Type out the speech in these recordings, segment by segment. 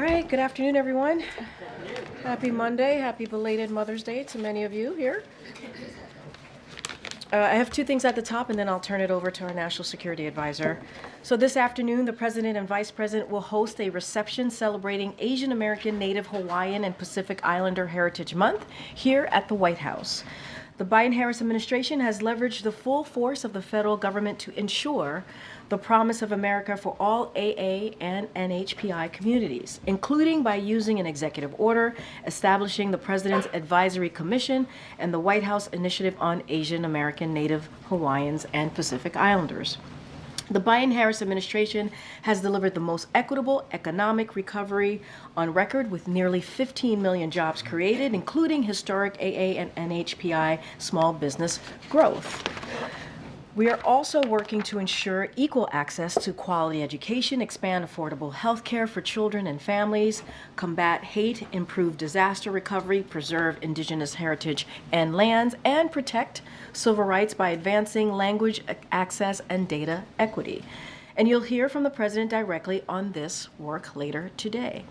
right, good afternoon, everyone. Happy Monday, happy belated Mother's Day to many of you here. I have two things at the top, and then I'll turn it over to our National Security Advisor. So this afternoon, the President and Vice President will host a reception celebrating Asian American, Native Hawaiian, and Pacific Islander Heritage Month here at the White House. The Biden-Harris administration has leveraged the full force of the federal government to ensure the promise of America for all AA and NHPI communities, including by using an executive order establishing the President's Advisory Commission and the White House Initiative on Asian American, Native Hawaiians, and Pacific Islanders. The Biden-Harris administration has delivered the most equitable economic recovery on record, with nearly 15 million jobs created, including historic AA and NHPI small business growth. We are also working to ensure equal access to quality education, expand affordable health care for children and families, combat hate, improve disaster recovery, preserve indigenous heritage and lands, and protect civil rights by advancing language access and data equity. And you'll hear from the President directly on this work later today.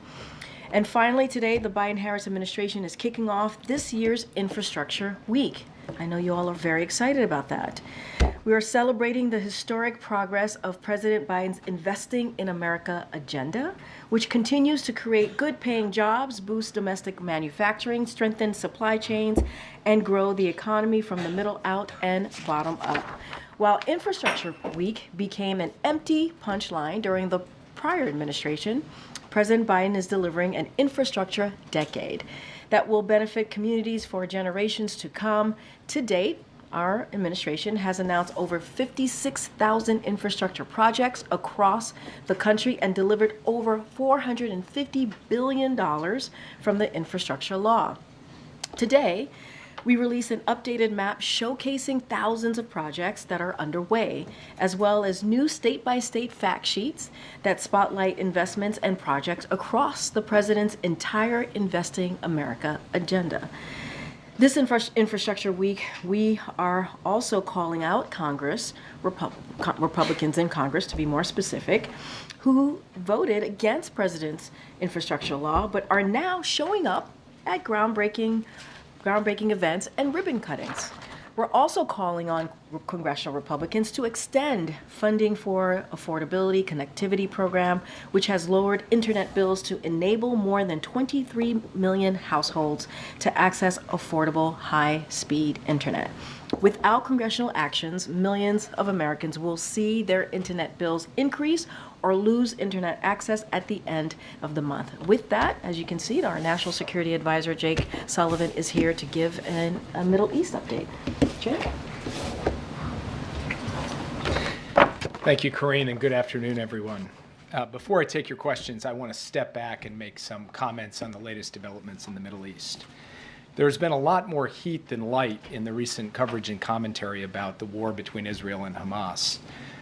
And finally, today, the Biden-Harris administration is kicking off this year's Infrastructure Week. I know you all are very excited about that. We are celebrating the historic progress of President Biden's Investing in America agenda, which continues to create good-paying jobs, boost domestic manufacturing, strengthen supply chains, and grow the economy from the middle out and bottom up. While Infrastructure Week became an empty punchline during the prior administration, President Biden is delivering an infrastructure decade that will benefit communities for generations to come. To date, our administration has announced over 56,000 infrastructure projects across the country and delivered over $450 billion from the infrastructure law. Today, we release an updated map showcasing thousands of projects that are underway, as well as new state-by-state fact sheets that spotlight investments and projects across the President's entire Investing America agenda. This Infrastructure Week, we are also calling out Congress, Republicans in Congress to be more specific, who voted against President's infrastructure law, but are now showing up at groundbreaking events and ribbon cuttings. We're also calling on congressional Republicans to extend funding for Affordability Connectivity Program, which has lowered internet bills to enable more than 23 million households to access affordable, high-speed internet. Without congressional actions, millions of Americans will see their internet bills increase or lose internet access at the end of the month. With that, as you can see, our National Security Advisor, Jake Sullivan, is here to give a Middle East update. Jake? Thank you, Karine, and good afternoon, everyone. Before I take your questions, I want to step back and make some comments on the latest developments in the Middle East. There's been a lot more heat than light in the recent coverage and commentary about the war between Israel and Hamas.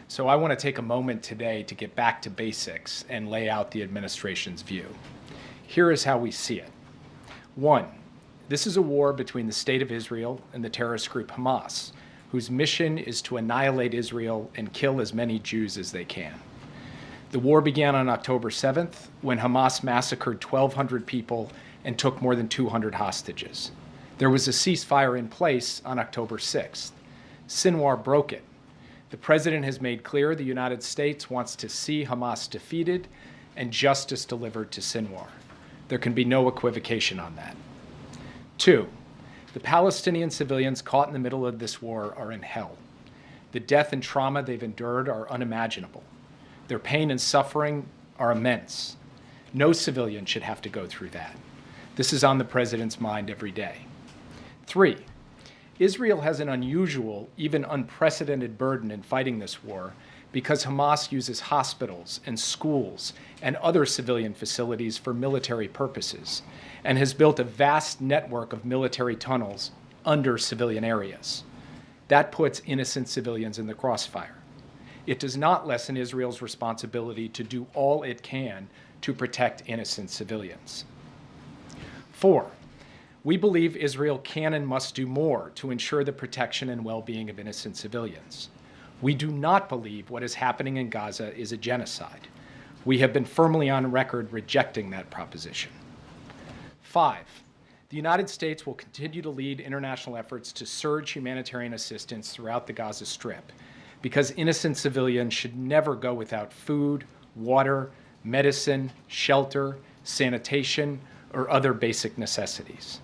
So I want to take a moment today to get back to basics and lay out the administration's view. Here is how we see it. 1, this is a war between the State of Israel and the terrorist group Hamas, whose mission is to annihilate Israel and kill as many Jews as they can. The war began on October 7th, when Hamas massacred 1,200 people and took more than 200 hostages. There was a ceasefire in place on October 6th. Sinwar broke it. The President has made clear the United States wants to see Hamas defeated and justice delivered to Sinwar. There can be no equivocation on that. 2, the Palestinian civilians caught in the middle of this war are in hell. The death and trauma they've endured are unimaginable. Their pain and suffering are immense. No civilian should have to go through that. This is on the President's mind every day. 3, Israel has an unusual, even unprecedented burden in fighting this war because Hamas uses hospitals and schools and other civilian facilities for military purposes and has built a vast network of military tunnels under civilian areas. That puts innocent civilians in the crossfire. It does not lessen Israel's responsibility to do all it can to protect innocent civilians. 4, we believe Israel can and must do more to ensure the protection and well-being of innocent civilians. We do not believe what is happening in Gaza is a genocide. We have been firmly on record rejecting that proposition. 5, the United States will continue to lead international efforts to surge humanitarian assistance throughout the Gaza Strip, because innocent civilians should never go without food, water, medicine, shelter, sanitation, or other basic necessities.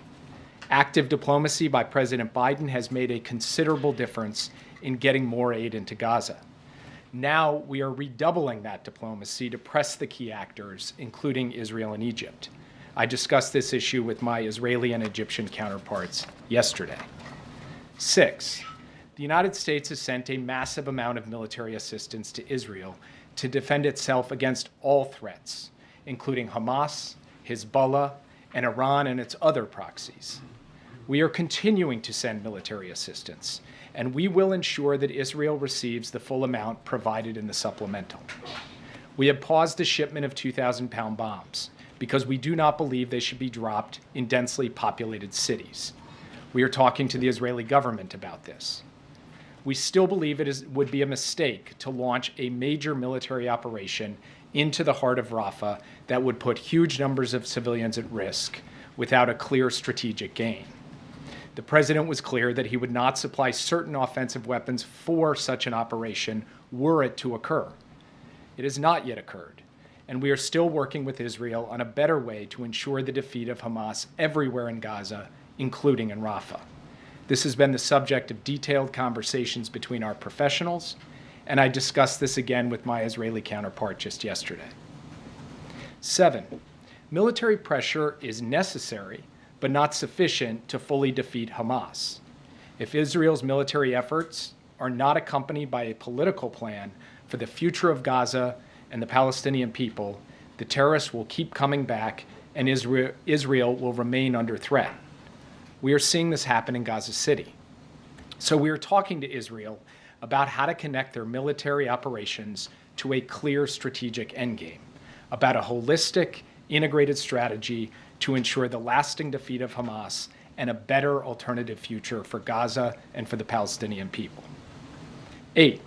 Active diplomacy by President Biden has made a considerable difference in getting more aid into Gaza. Now we are redoubling that diplomacy to press the key actors, including Israel and Egypt. I discussed this issue with my Israeli and Egyptian counterparts yesterday. 6, the United States has sent a massive amount of military assistance to Israel to defend itself against all threats, including Hamas, Hezbollah, and Iran and its other proxies. We are continuing to send military assistance, and we will ensure that Israel receives the full amount provided in the supplemental. We have paused the shipment of 2,000-pound bombs because we do not believe they should be dropped in densely populated cities. We are talking to the Israeli government about this. We still believe would be a mistake to launch a major military operation into the heart of Rafah that would put huge numbers of civilians at risk without a clear strategic gain. The president was clear that he would not supply certain offensive weapons for such an operation were it to occur. It has not yet occurred, and we are still working with Israel on a better way to ensure the defeat of Hamas everywhere in Gaza, including in Rafah. This has been the subject of detailed conversations between our professionals, and I discussed this again with my Israeli counterpart just yesterday. 7, military pressure is necessary, but not sufficient to fully defeat Hamas. If Israel's military efforts are not accompanied by a political plan for the future of Gaza and the Palestinian people, the terrorists will keep coming back and Israel will remain under threat. We are seeing this happen in Gaza City. So we are talking to Israel about how to connect their military operations to a clear strategic endgame, about a holistic, integrated strategy to ensure the lasting defeat of Hamas and a better alternative future for Gaza and for the Palestinian people. 8,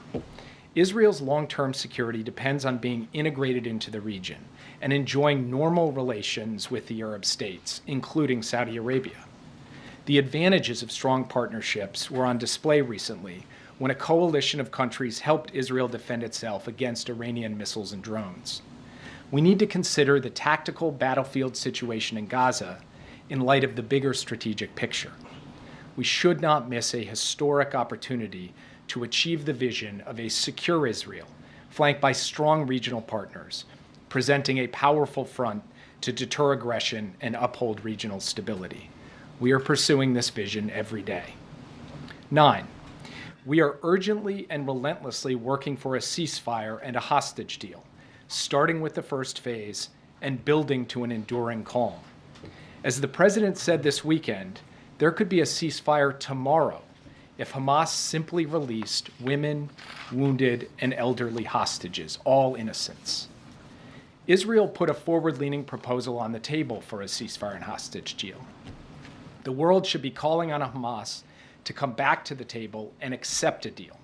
Israel's long-term security depends on being integrated into the region and enjoying normal relations with the Arab states, including Saudi Arabia. The advantages of strong partnerships were on display recently when a coalition of countries helped Israel defend itself against Iranian missiles and drones. We need to consider the tactical battlefield situation in Gaza in light of the bigger strategic picture. We should not miss a historic opportunity to achieve the vision of a secure Israel, flanked by strong regional partners, presenting a powerful front to deter aggression and uphold regional stability. We are pursuing this vision every day. 9, we are urgently and relentlessly working for a ceasefire and a hostage deal, starting with the first phase and building to an enduring calm. As the president said this weekend, there could be a ceasefire tomorrow if Hamas simply released women, wounded, and elderly hostages, all innocents. Israel put a forward-leaning proposal on the table for a ceasefire and hostage deal. The world should be calling on Hamas to come back to the table and accept a deal.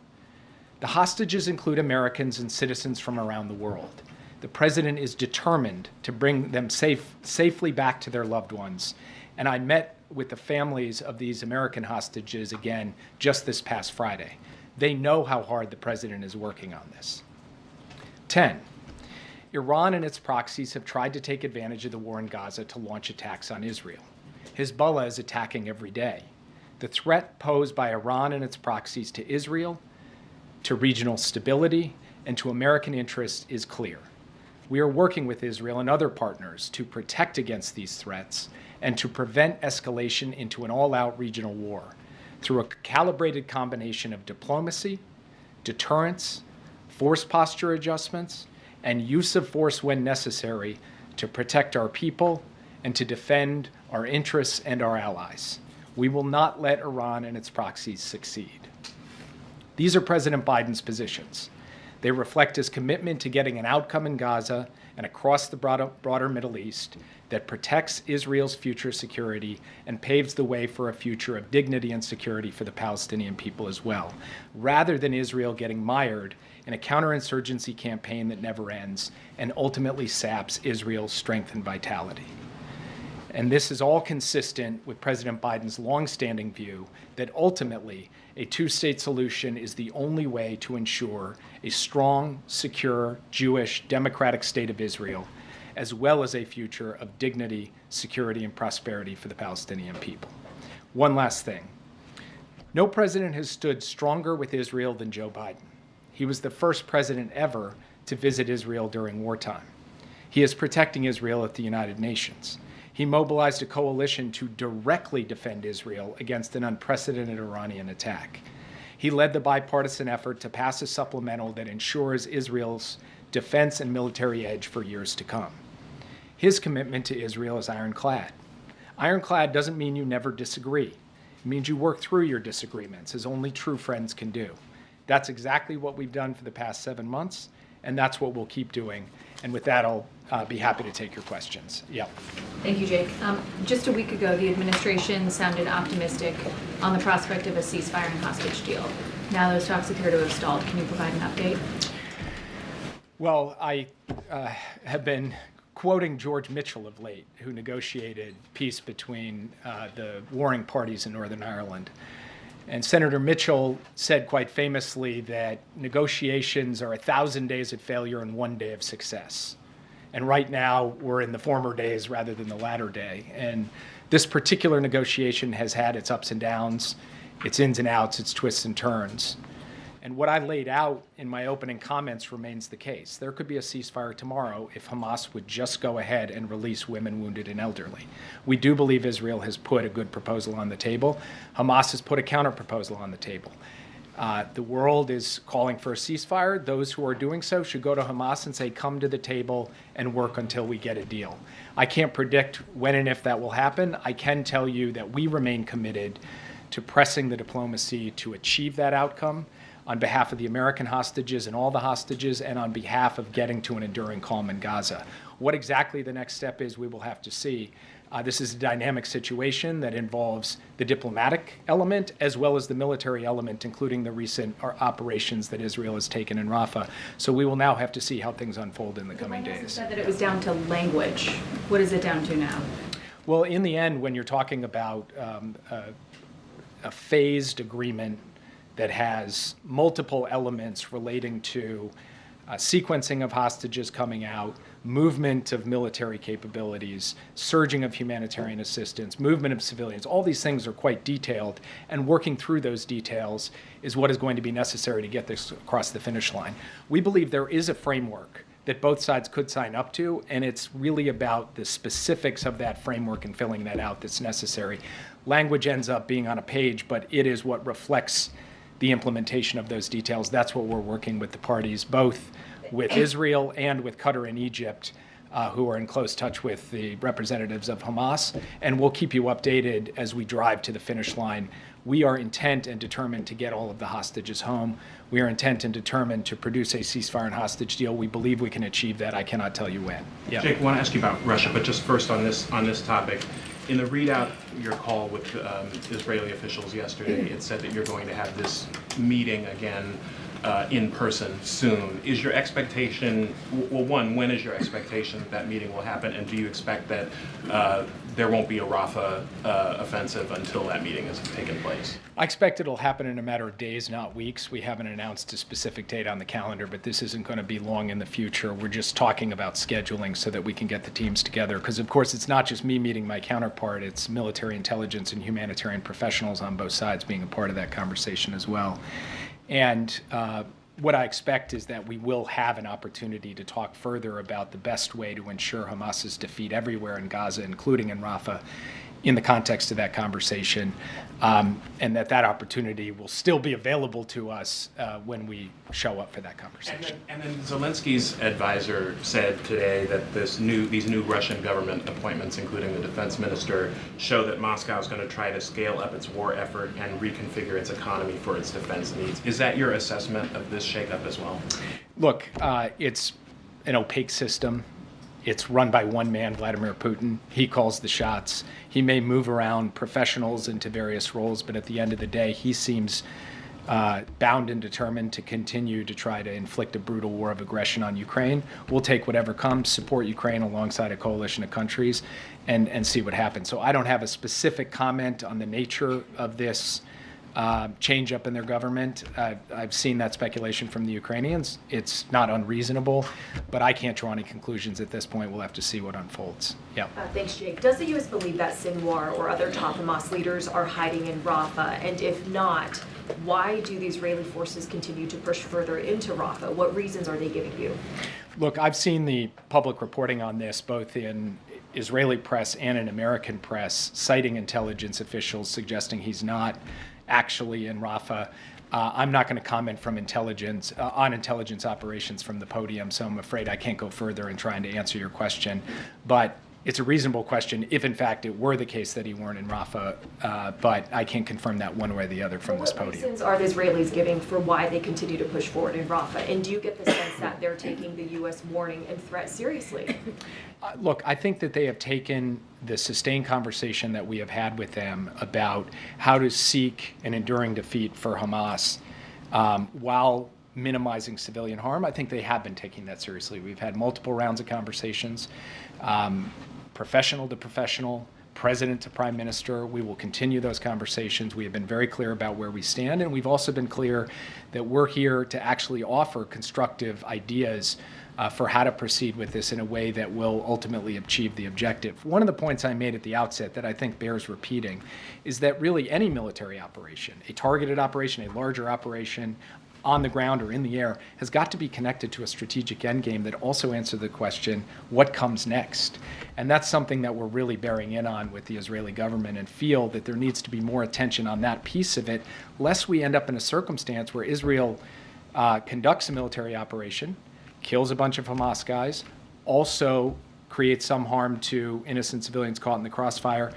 The hostages include Americans and citizens from around the world. The president is determined to bring them safely back to their loved ones, and I met with the families of these American hostages again just this past Friday. They know how hard the president is working on this. 10, Iran and its proxies have tried to take advantage of the war in Gaza to launch attacks on Israel. Hezbollah is attacking every day. The threat posed by Iran and its proxies to Israel, to regional stability, and to American interests is clear. We are working with Israel and other partners to protect against these threats and to prevent escalation into an all-out regional war through a calibrated combination of diplomacy, deterrence, force posture adjustments, and use of force when necessary to protect our people and to defend our interests and our allies. We will not let Iran and its proxies succeed. These are President Biden's positions. They reflect his commitment to getting an outcome in Gaza and across the broader Middle East that protects Israel's future security and paves the way for a future of dignity and security for the Palestinian people as well, rather than Israel getting mired in a counterinsurgency campaign that never ends and ultimately saps Israel's strength and vitality. And this is all consistent with President Biden's longstanding view that ultimately a two-state solution is the only way to ensure a strong, secure, Jewish, democratic state of Israel, as well as a future of dignity, security, and prosperity for the Palestinian people. One last thing. No president has stood stronger with Israel than Joe Biden. He was the first president ever to visit Israel during wartime. He is protecting Israel at the United Nations. He mobilized a coalition to directly defend Israel against an unprecedented Iranian attack. He led the bipartisan effort to pass a supplemental that ensures Israel's defense and military edge for years to come. His commitment to Israel is ironclad. Ironclad doesn't mean you never disagree. It means you work through your disagreements, as only true friends can do. That's exactly what we've done for the past 7 months, and that's what we'll keep doing. And with that, I'll be happy to take your questions. Yeah. Thank you, Jake. Just a week ago, the administration sounded optimistic on the prospect of a ceasefire and hostage deal. Now those talks appear to have stalled. Can you provide an update? Well, I have been quoting George Mitchell of late, who negotiated peace between the warring parties in Northern Ireland. And Senator Mitchell said quite famously that negotiations are 1,000 days of failure and 1 day of success. And right now, we're in the former days rather than the latter day. And this particular negotiation has had its ups and downs, its ins and outs, its twists and turns. And what I laid out in my opening comments remains the case. There could be a ceasefire tomorrow if Hamas would just go ahead and release women, wounded, and elderly. We do believe Israel has put a good proposal on the table. Hamas has put a counter-proposal on the table. The world is calling for a ceasefire. Those who are doing so should go to Hamas and say, come to the table and work until we get a deal. I can't predict when and if that will happen. I can tell you that we remain committed to pressing the diplomacy to achieve that outcome on behalf of the American hostages and all the hostages, and on behalf of getting to an enduring calm in Gaza. What exactly the next step is, we will have to see. This is a dynamic situation that involves the diplomatic element as well as the military element, including the recent operations that Israel has taken in Rafah. So we will now have to see how things unfold in the coming days. You said that it was down to language. What is it down to now? Well, in the end, when you're talking about a phased agreement that has multiple elements relating to sequencing of hostages coming out, movement of military capabilities, surging of humanitarian assistance, movement of civilians. All these things are quite detailed, and working through those details is what is going to be necessary to get this across the finish line. We believe there is a framework that both sides could sign up to, and it's really about the specifics of that framework and filling that out that's necessary. Language ends up being on a page, but it is what reflects the implementation of those details. That's what we're working with the parties, both with Israel and with Qatar and Egypt, who are in close touch with the representatives of Hamas. And we'll keep you updated as we drive to the finish line. We are intent and determined to get all of the hostages home. We are intent and determined to produce a ceasefire and hostage deal. We believe we can achieve that. I cannot tell you when. Yeah. Jake, I want to ask you about Russia, but just first on this topic. In the readout, your call with Israeli officials yesterday, it said that you're going to have this meeting again in person soon. Is your expectation, well, one, when is your expectation that that meeting will happen, and do you expect that there won't be a Rafah offensive until that meeting has taken place? I expect it'll happen in a matter of days, not weeks. We haven't announced a specific date on the calendar, but this isn't going to be long in the future. We're just talking about scheduling so that we can get the teams together. Because, of course, it's not just me meeting my counterpart. It's military intelligence and humanitarian professionals on both sides being a part of that conversation as well. And what I expect is that we will have an opportunity to talk further about the best way to ensure Hamas's defeat everywhere in Gaza, including in Rafah, in the context of that conversation, and that opportunity will still be available to us when we show up for that conversation. And then Zelensky's advisor said today that these new Russian government appointments, including the defense minister, show that Moscow is going to try to scale up its war effort and reconfigure its economy for its defense needs. Is that your assessment of this shakeup as well? Look, it's an opaque system. It's run by one man, Vladimir Putin. He calls the shots. He may move around professionals into various roles, but at the end of the day, he seems bound and determined to continue to try to inflict a brutal war of aggression on Ukraine. We'll take whatever comes, support Ukraine alongside a coalition of countries, and see what happens. So I don't have a specific comment on the nature of this change up in their government. I've seen that speculation from the Ukrainians. It's not unreasonable, but I can't draw any conclusions at this point. We'll have to see what unfolds. Yeah. Thanks, Jake. Does the U.S. believe that Sinwar or other top Hamas leaders are hiding in Rafah? And if not, why do the Israeli forces continue to push further into Rafah? What reasons are they giving you? Look, I've seen the public reporting on this, both in Israeli press and in American press, citing intelligence officials suggesting he's not actually in Rafah. I'm not going to comment from intelligence on intelligence operations from the podium, so I'm afraid I can't go further in trying to answer your question. But it's a reasonable question if, in fact, it were the case that he weren't in Rafah, but I can't confirm that one way or the other from this podium. What reasons are the Israelis giving for why they continue to push forward in Rafah? And do you get the sense that they're taking the U.S. warning and threat seriously? Look, I think that they have taken the sustained conversation that we have had with them about how to seek an enduring defeat for Hamas while minimizing civilian harm. I think they have been taking that seriously. We've had multiple rounds of conversations, professional to professional, president to prime minister. We will continue those conversations. We have been very clear about where we stand, and we've also been clear that we're here to actually offer constructive ideas for how to proceed with this in a way that will ultimately achieve the objective. One of the points I made at the outset that I think bears repeating is that really any military operation, a targeted operation, a larger operation, on the ground or in the air, has got to be connected to a strategic endgame that also answers the question, what comes next? And that's something that we're really bearing in on with the Israeli government, and feel that there needs to be more attention on that piece of it, lest we end up in a circumstance where Israel conducts a military operation, kills a bunch of Hamas guys, also creates some harm to innocent civilians caught in the crossfire,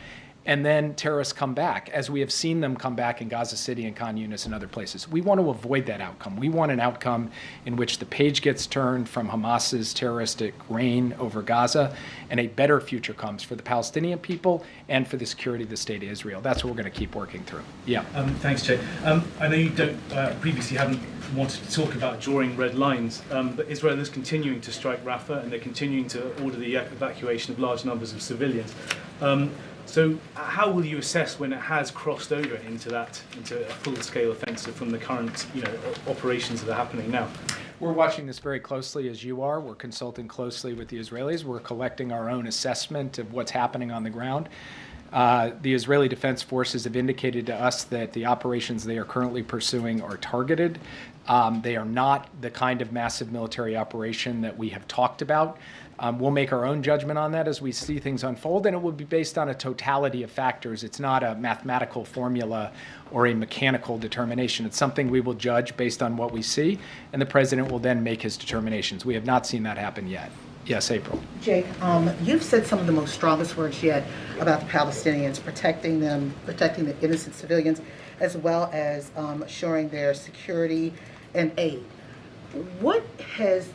and then terrorists come back, as we have seen them come back in Gaza City and Khan Yunis and other places. We want to avoid that outcome. We want an outcome in which the page gets turned from Hamas's terroristic reign over Gaza, and a better future comes for the Palestinian people and for the security of the state of Israel. That's what we're going to keep working through. Yeah. Thanks, Jay. I know you don't previously haven't wanted to talk about drawing red lines, but Israel is continuing to strike Rafah, and they're continuing to order the evacuation of large numbers of civilians. So how will you assess when it has crossed over into a full-scale offensive from the current, operations that are happening now? We're watching this very closely, as you are. We're consulting closely with the Israelis. We're collecting our own assessment of what's happening on the ground. The Israeli Defense Forces have indicated to us that the operations they are currently pursuing are targeted. They are not the kind of massive military operation that we have talked about. We'll make our own judgment on that as we see things unfold, and it will be based on a totality of factors. It's not a mathematical formula or a mechanical determination. It's something we will judge based on what we see, and the president will then make his determinations. We have not seen that happen yet. Yes, April. Jake, you've said some of the most strongest words yet about the Palestinians, protecting them, protecting the innocent civilians, as well as assuring their security and aid. What has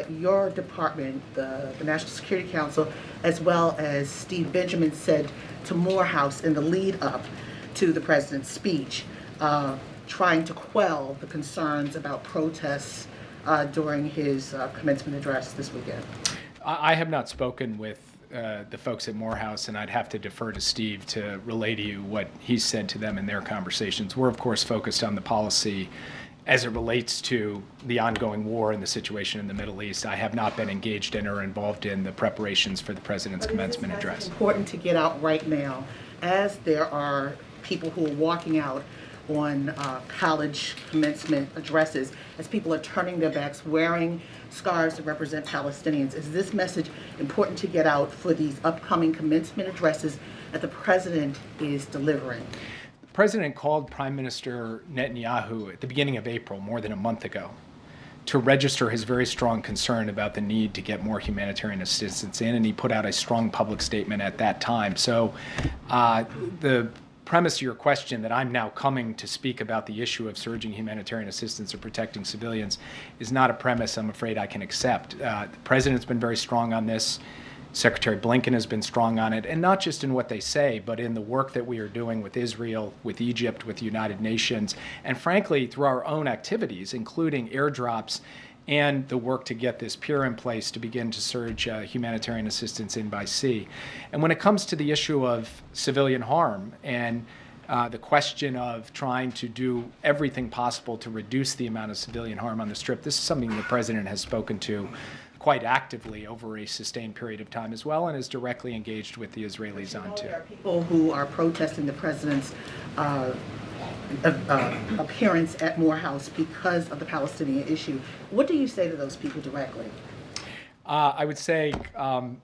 your department, the National Security Council, as well as Steve Benjamin said to Morehouse in the lead up to the president's speech, trying to quell the concerns about protests during his commencement address this weekend? I have not spoken with the folks at Morehouse, and I'd have to defer to Steve to relay to you what he said to them in their conversations. We're, of course, focused on the policy as it relates to the ongoing war and the situation in the Middle East. I have not been engaged in or involved in the preparations for the president's commencement address. It's important to get out right now, as there are people who are walking out on college commencement addresses, as people are turning their backs, wearing scarves that represent Palestinians. Is this message important to get out for these upcoming commencement addresses that the president is delivering? The president called Prime Minister Netanyahu at the beginning of April, more than a month ago, to register his very strong concern about the need to get more humanitarian assistance in, and he put out a strong public statement at that time. So the premise of your question, that I'm now coming to speak about the issue of surging humanitarian assistance or protecting civilians, is not a premise I'm afraid I can accept. The president's been very strong on this. Secretary Blinken has been strong on it, and not just in what they say, but in the work that we are doing with Israel, with Egypt, with the United Nations, and frankly, through our own activities, including airdrops and the work to get this pier in place to begin to surge humanitarian assistance in by sea. And when it comes to the issue of civilian harm and the question of trying to do everything possible to reduce the amount of civilian harm on the Strip, this is something the President has spoken to quite actively over a sustained period of time as well, and is directly engaged with the Israelis on too. There are people who are protesting the president's appearance at Morehouse because of the Palestinian issue. What do you say to those people directly? I would say,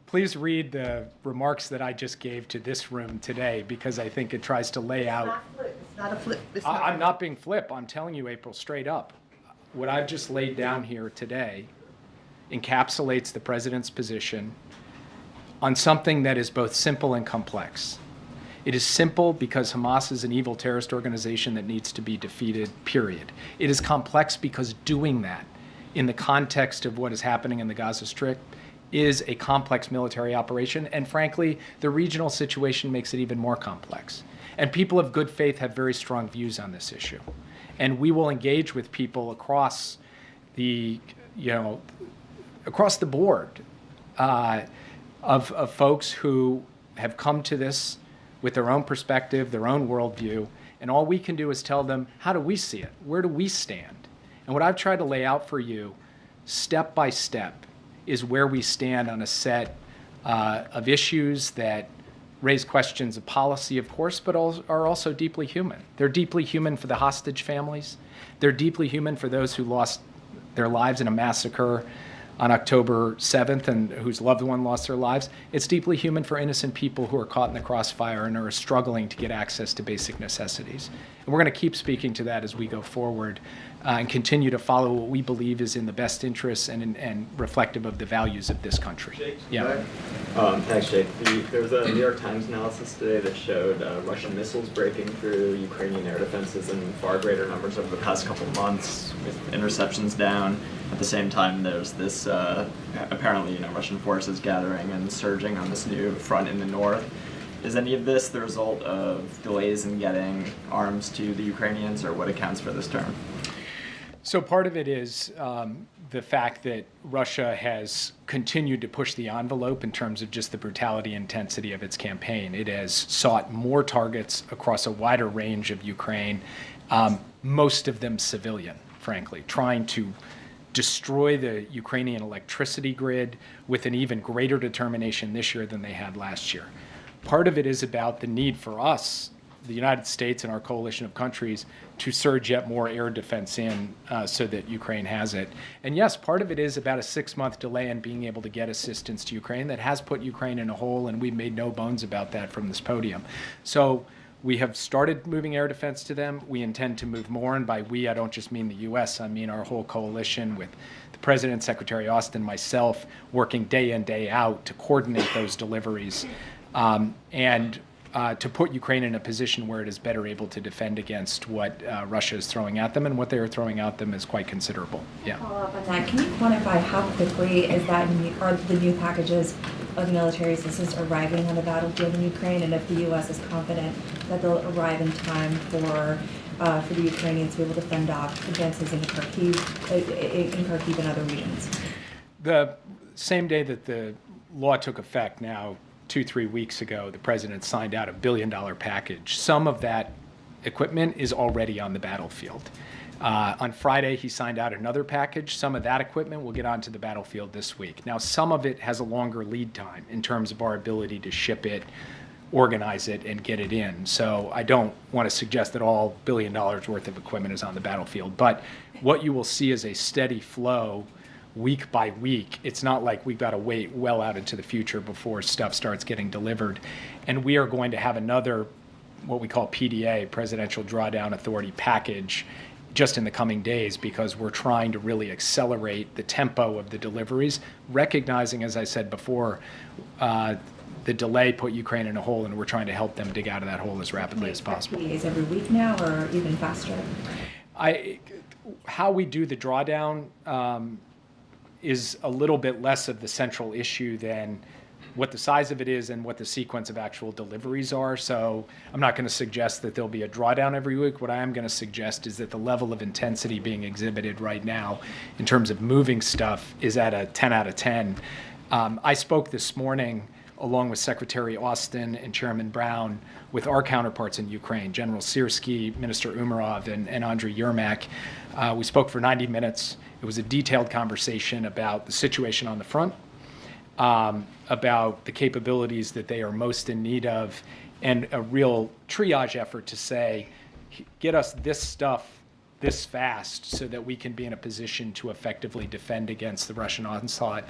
please read the remarks that I just gave to this room today, because I think it tries to lay out. It's not a flip. I'm not being flip. I'm telling you, April, straight up. What I've just laid down here today encapsulates the president's position on something that is both simple and complex. It is simple because Hamas is an evil terrorist organization that needs to be defeated, period. It is complex because doing that in the context of what is happening in the Gaza Strip is a complex military operation, and frankly, the regional situation makes it even more complex. And people of good faith have very strong views on this issue. And we will engage with people across the, across the board of folks who have come to this with their own perspective, their own worldview, and all we can do is tell them, how do we see it? Where do we stand? And what I've tried to lay out for you, step by step, is where we stand on a set of issues that raise questions of policy, of course, but are also deeply human. They're deeply human for the hostage families. They're deeply human for those who lost their lives in a massacre on October 7th and whose loved one lost their lives. It's deeply human for innocent people who are caught in the crossfire and are struggling to get access to basic necessities. And we're going to keep speaking to that as we go forward and continue to follow what we believe is in the best interests and reflective of the values of this country. Jake, Yeah. thanks, Jake. There was a New York Times analysis today that showed Russian missiles breaking through Ukrainian air defenses in far greater numbers over the past couple of months, with interceptions down. At the same time, there's this apparently, Russian forces gathering and surging on this new front in the north. Is any of this the result of delays in getting arms to the Ukrainians, or what accounts for this turn? So part of it is the fact that Russia has continued to push the envelope in terms of just the brutality and intensity of its campaign. It has sought more targets across a wider range of Ukraine, most of them civilian, frankly, trying to destroy the Ukrainian electricity grid with an even greater determination this year than they had last year. Part of it is about the need for us, the United States and our coalition of countries, to surge yet more air defense in so that Ukraine has it. And yes, part of it is about a 6-month delay in being able to get assistance to Ukraine that has put Ukraine in a hole, and we've made no bones about that from this podium. So we have started moving air defense to them. We intend to move more, and by we, I don't just mean the U.S., I mean our whole coalition with the President, Secretary Austin, myself, working day in, day out to coordinate those deliveries and to put Ukraine in a position where it is better able to defend against what Russia is throwing at them, and what they are throwing at them is quite considerable. Yeah. Follow up on that. Can you quantify how quickly are the new packages of military assistance arriving on the battlefield in Ukraine, and if the U.S. is confident that they'll arrive in time for the Ukrainians to be able to fend off advances in Kharkiv and other regions? The same day that the law took effect, now 2-3 weeks ago, the president signed out $1 billion package. Some of that equipment is already on the battlefield. On Friday, he signed out another package. Some of that equipment will get onto the battlefield this week. Now, some of it has a longer lead time in terms of our ability to ship it, organize it, and get it in. So I don't want to suggest that all $1 billion worth of equipment is on the battlefield. But what you will see is a steady flow week by week. It's not like we've got to wait well out into the future before stuff starts getting delivered. And we are going to have another, what we call PDA, Presidential Drawdown Authority package, just in the coming days, because we're trying to really accelerate the tempo of the deliveries, recognizing, as I said before, the delay put Ukraine in a hole, and we're trying to help them dig out of that hole as rapidly as possible. PDAs every week now, or even faster? How we do the drawdown is a little bit less of the central issue than what the size of it is and what the sequence of actual deliveries are. So I'm not going to suggest that there'll be a drawdown every week. What I am going to suggest is that the level of intensity being exhibited right now in terms of moving stuff is at a 10 out of 10. I spoke this morning along with Secretary Austin and Chairman Brown with our counterparts in Ukraine, General Syrskyi, Minister Umerov, and Andriy Yermak. We spoke for 90 minutes. It was a detailed conversation about the situation on the front, about the capabilities that they are most in need of, and a real triage effort to say, get us this stuff this fast so that we can be in a position to effectively defend against the Russian onslaught.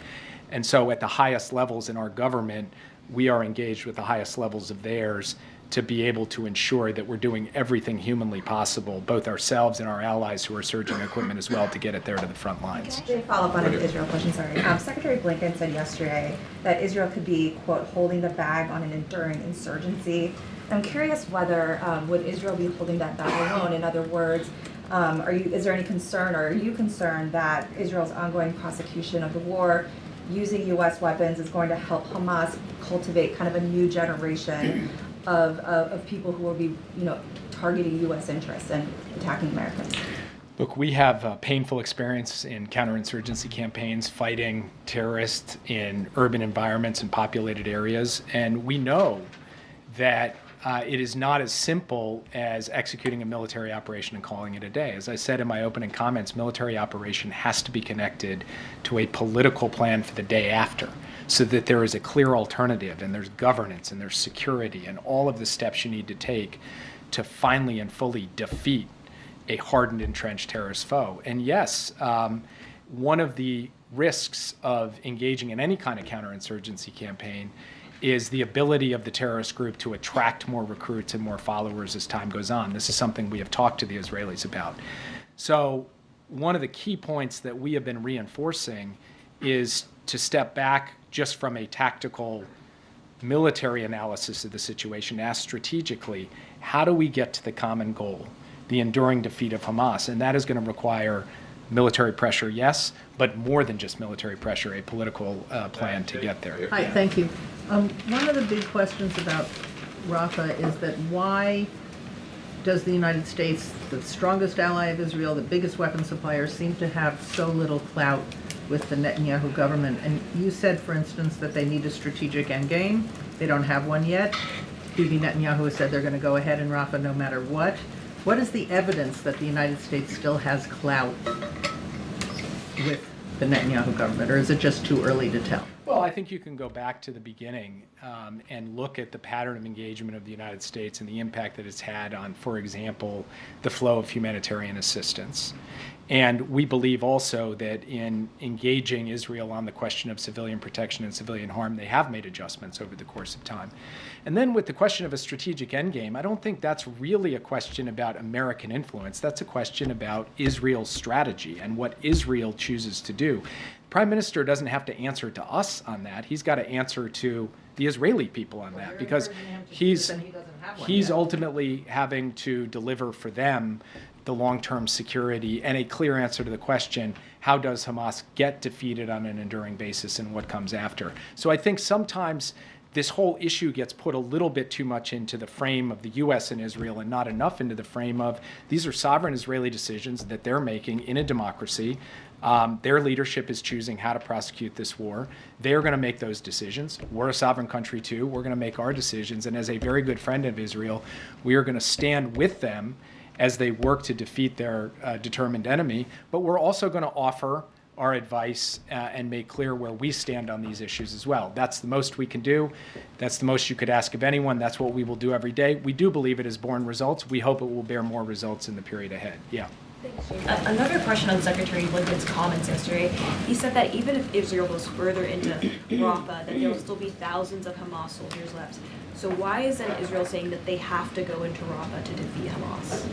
And so at the highest levels in our government, we are engaged with the highest levels of theirs to be able to ensure that we're doing everything humanly possible, both ourselves and our allies who are surging equipment as well, to get it there to the front lines. Actually, a follow-up on an Israel question, sorry. Secretary Blinken said yesterday that Israel could be, quote, holding the bag on an enduring insurgency. I'm curious whether, would Israel be holding that bag alone? In other words, is there any concern, or are you concerned that Israel's ongoing prosecution of the war using U.S. weapons is going to help Hamas cultivate kind of a new generation of people who will be, targeting U.S. interests and attacking Americans? Look, we have a painful experience in counterinsurgency campaigns fighting terrorists in urban environments and populated areas, and we know that it is not as simple as executing a military operation and calling it a day. As I said in my opening comments, military operation has to be connected to a political plan for the day after, so that there is a clear alternative, and there's governance, and there's security, and all of the steps you need to take to finally and fully defeat a hardened, entrenched terrorist foe. And yes, one of the risks of engaging in any kind of counterinsurgency campaign is the ability of the terrorist group to attract more recruits and more followers as time goes on. This is something we have talked to the Israelis about. So one of the key points that we have been reinforcing is to step back just from a tactical military analysis of the situation, ask strategically, how do we get to the common goal, the enduring defeat of Hamas? And that is going to require military pressure, yes, but more than just military pressure, a political plan to get there. Hi, thank you. One of the big questions about Rafah is that why does the United States, the strongest ally of Israel, the biggest weapon supplier, seem to have so little clout with the Netanyahu government? And you said, for instance, that they need a strategic endgame. They don't have one yet. Bibi Netanyahu has said they're going to go ahead in Rafah no matter what. What is the evidence that the United States still has clout with the Netanyahu government, or is it just too early to tell? Well, I think you can go back to the beginning and look at the pattern of engagement of the United States and the impact that it's had on, for example, the flow of humanitarian assistance. And we believe also that in engaging Israel on the question of civilian protection and civilian harm, they have made adjustments over the course of time. And then with the question of a strategic endgame, I don't think that's really a question about American influence. That's a question about Israel's strategy and what Israel chooses to do. The Prime Minister doesn't have to answer to us on that. He's got to answer to the Israeli people on that, because he's ultimately having to deliver for them the long-term security and a clear answer to the question, how does Hamas get defeated on an enduring basis and what comes after? So I think sometimes this whole issue gets put a little bit too much into the frame of the U.S. and Israel and not enough into the frame of these are sovereign Israeli decisions that they're making in a democracy. Their leadership is choosing how to prosecute this war. They're going to make those decisions. We're a sovereign country too. We're going to make our decisions. And as a very good friend of Israel, we are going to stand with them as they work to defeat their determined enemy. But we're also going to offer our advice and make clear where we stand on these issues as well. That's the most we can do. That's the most you could ask of anyone. That's what we will do every day. We do believe it has borne results. We hope it will bear more results in the period ahead. Yeah. Another question on Secretary Blinken's comments yesterday. He said that even if Israel goes further into Rafah, that there will still be thousands of Hamas soldiers left. So why isn't Israel saying that they have to go into Rafah to defeat Hamas?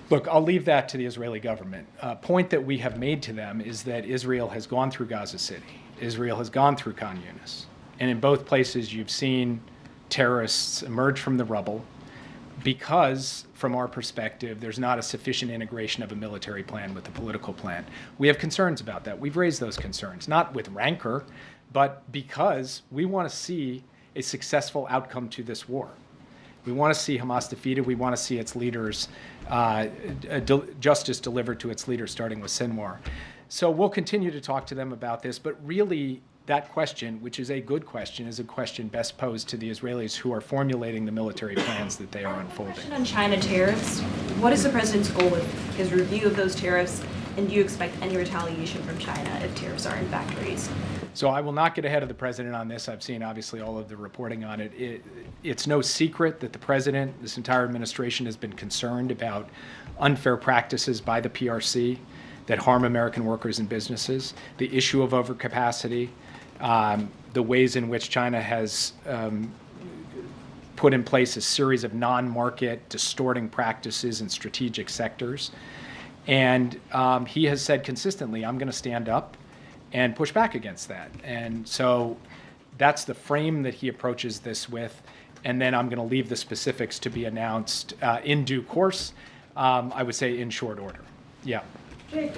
Look, I'll leave that to the Israeli government. A point that we have made to them is that Israel has gone through Gaza City. Israel has gone through Khan Yunis. And in both places, you've seen terrorists emerge from the rubble. because, from our perspective, there's not a sufficient integration of a military plan with the political plan. We have concerns about that. We've raised those concerns, not with rancor, but because we want to see a successful outcome to this war. We want to see Hamas defeated. We want to see its leaders, justice delivered to its leaders, starting with Sinwar. So we'll continue to talk to them about this, but really that question, which is a good question, is a question best posed to the Israelis who are formulating the military plans that they are unfolding. Question on China tariffs. What is the president's goal with his review of those tariffs, and do you expect any retaliation from China if tariffs are in fact raised? So I will not get ahead of the president on this. I've seen obviously all of the reporting on it. It's no secret that the president, this entire administration, has been concerned about unfair practices by the PRC that harm American workers and businesses, the issue of overcapacity, the ways in which China has put in place a series of non-market distorting practices in strategic sectors. And he has said consistently, I'm going to stand up and push back against that. And so that's the frame that he approaches this with. And then I'm going to leave the specifics to be announced in due course, I would say in short order. Yeah. Jake,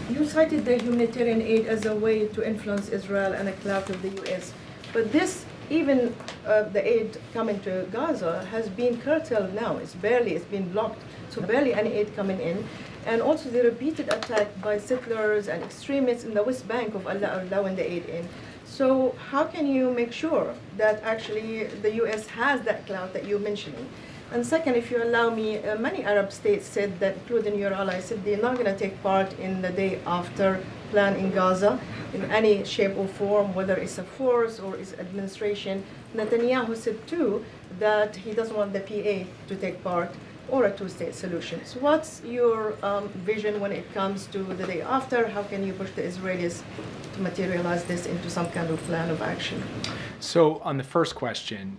you cited the humanitarian aid as a way to influence Israel and a clout of the U.S. But this, even the aid coming to Gaza, has been curtailed now. It's been blocked. So barely any aid coming in. And also the repeated attack by settlers and extremists in the West Bank of allowing the aid in. So how can you make sure that actually the U.S. has that clout that you're mentioning? And second, if you allow me, many Arab states said that, including your allies, said they're not going to take part in the day after plan in Gaza in any shape or form, whether it's a force or it's administration. Netanyahu said too that he doesn't want the PA to take part or a two-state solution. So what's your vision when it comes to the day after? How can you push the Israelis to materialize this into some kind of plan of action? So on the first question,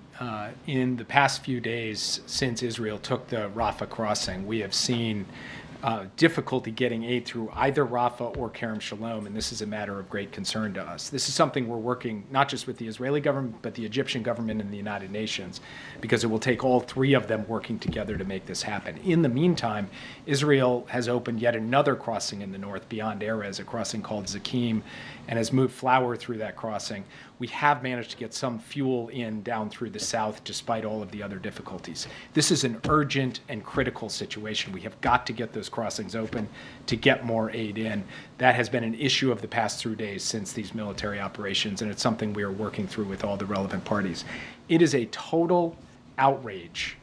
in the past few days since Israel took the Rafah crossing, we have seen difficulty getting aid through either Rafah or Kerem Shalom, and this is a matter of great concern to us. This is something we're working not just with the Israeli government, but the Egyptian government and the United Nations, because it will take all three of them working together to make this happen. In the meantime, Israel has opened yet another crossing in the north beyond Erez, a crossing called Zakim, and has moved flour through that crossing. We have managed to get some fuel in down through the south despite all of the other difficulties. This is an urgent and critical situation. We have got to get those crossings open to get more aid in. That has been an issue of the past 3 days since these military operations, and it's something we are working through with all the relevant parties. It is a total outrage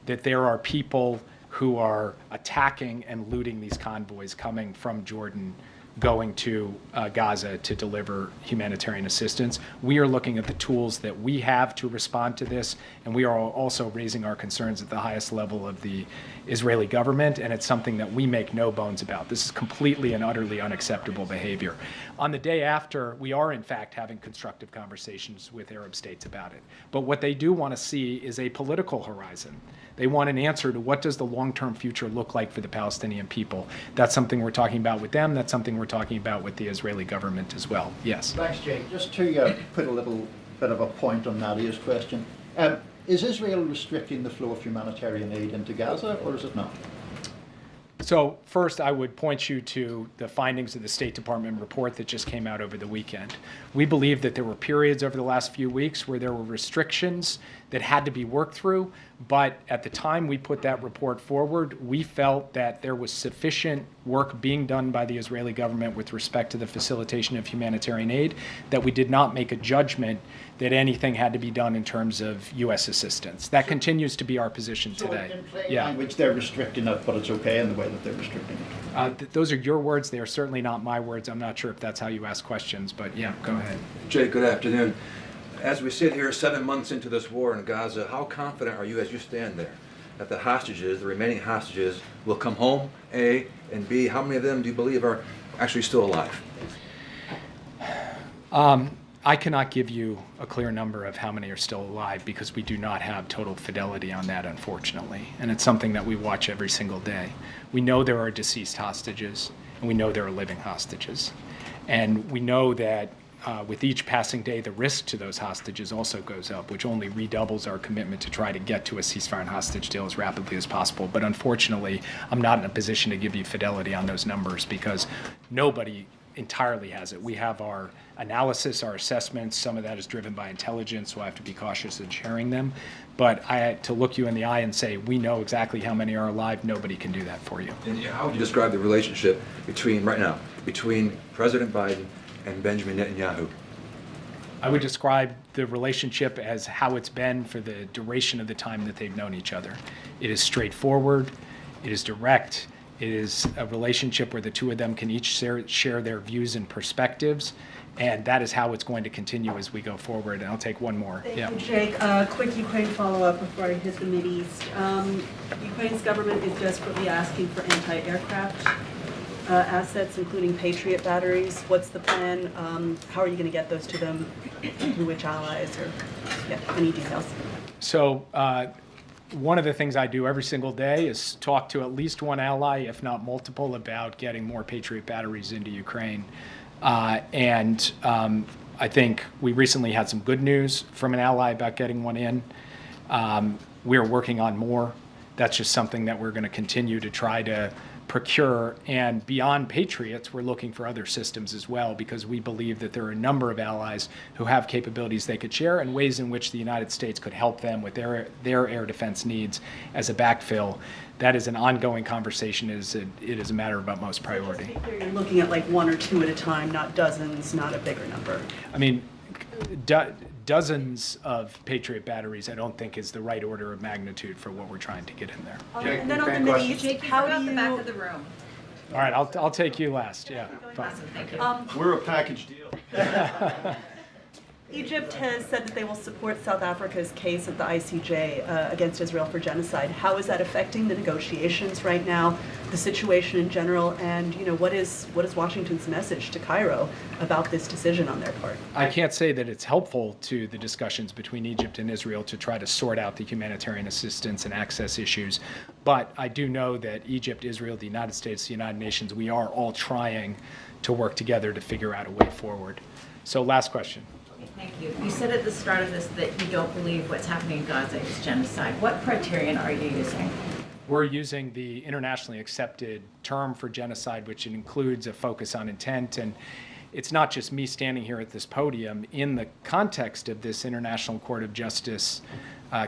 that there are people who are attacking and looting these convoys coming from Jordan going to Gaza to deliver humanitarian assistance. We are looking at the tools that we have to respond to this, and we are also raising our concerns at the highest level of the Israeli government, and it's something that we make no bones about. This is completely and utterly unacceptable behavior. On the day after, we are in fact having constructive conversations with Arab states about it. But what they do want to see is a political horizon. They want an answer to what does the long-term future look like for the Palestinian people. That's something we're talking about with them. That's something we're talking about with the Israeli government as well. Yes. Thanks, Jake. Just to put a little bit of a point on Nadia's question, is Israel restricting the flow of humanitarian aid into Gaza, or is it not? So first, I would point you to the findings of the State Department report that just came out over the weekend. We believe that there were periods over the last few weeks where there were restrictions that had to be worked through, but at the time we put that report forward, we felt that there was sufficient work being done by the Israeli government with respect to the facilitation of humanitarian aid that we did not make a judgment that anything had to be done in terms of U.S. assistance. That continues to be our position today. So in plain language, they're restricting it, but it's okay in the way that they're restricting it. Those are your words. They are certainly not my words. I'm not sure if that's how you ask questions, but yeah, go ahead. Jay, good afternoon. As we sit here 7 months into this war in Gaza, how confident are you as you stand there that the hostages, the remaining hostages, will come home, A, and B, how many of them do you believe are actually still alive? I cannot give you a clear number of how many are still alive because we do not have total fidelity on that, unfortunately. And it's something that we watch every single day. We know there are deceased hostages, and we know there are living hostages. And we know that with each passing day, the risk to those hostages also goes up, which only redoubles our commitment to try to get to a ceasefire and hostage deal as rapidly as possible. But unfortunately, I'm not in a position to give you fidelity on those numbers because nobody entirely has it. We have our analysis, our assessments. Some of that is driven by intelligence, so I have to be cautious in sharing them. But to look you in the eye and say, we know exactly how many are alive, nobody can do that for you. And how would you describe the relationship between President Biden and Benjamin Netanyahu? I would describe the relationship as how it's been for the duration of the time that they've known each other. It is straightforward, it is direct, it is a relationship where the two of them can each share their views and perspectives, and that is how it's going to continue as we go forward. And I'll take one more. Thank you, Jake. Quick Ukraine follow-up before I hit the Mideast. Ukraine's government is desperately asking for anti-aircraft assets, including Patriot batteries. What's the plan? How are you going to get those to them? Through which allies? Or any details? So one of the things I do every single day is talk to at least one ally, if not multiple, about getting more Patriot batteries into Ukraine. And I think we recently had some good news from an ally about getting one in. We're working on more. That's just something that we're going to continue to try to procure. And beyond Patriots, we're looking for other systems as well, because we believe that there are a number of allies who have capabilities they could share and ways in which the United States could help them with their air defense needs as a backfill. That is an ongoing conversation. It is a matter of utmost priority. So just to be clear, you're looking at like one or two at a time, not dozens, not a bigger number. I mean, dozens of Patriot batteries I don't think is the right order of magnitude for what we're trying to get in there. And then on the Mideast, how do you... the back of the room. All right, I'll take you last. Yeah, fine. Awesome, thank you. We're a package deal. Egypt has said that they will support South Africa's case at the ICJ against Israel for genocide. How is that affecting the negotiations right now, the situation in general, and what is Washington's message to Cairo about this decision on their part? I can't say that it's helpful to the discussions between Egypt and Israel to try to sort out the humanitarian assistance and access issues, but I do know that Egypt, Israel, the United States, the United Nations, we are all trying to work together to figure out a way forward. So last question. Thank you. You said at the start of this that you don't believe what's happening in Gaza is genocide. What criterion are you using? We're using the internationally accepted term for genocide, which includes a focus on intent. And it's not just me standing here at this podium. In the context of this International Court of Justice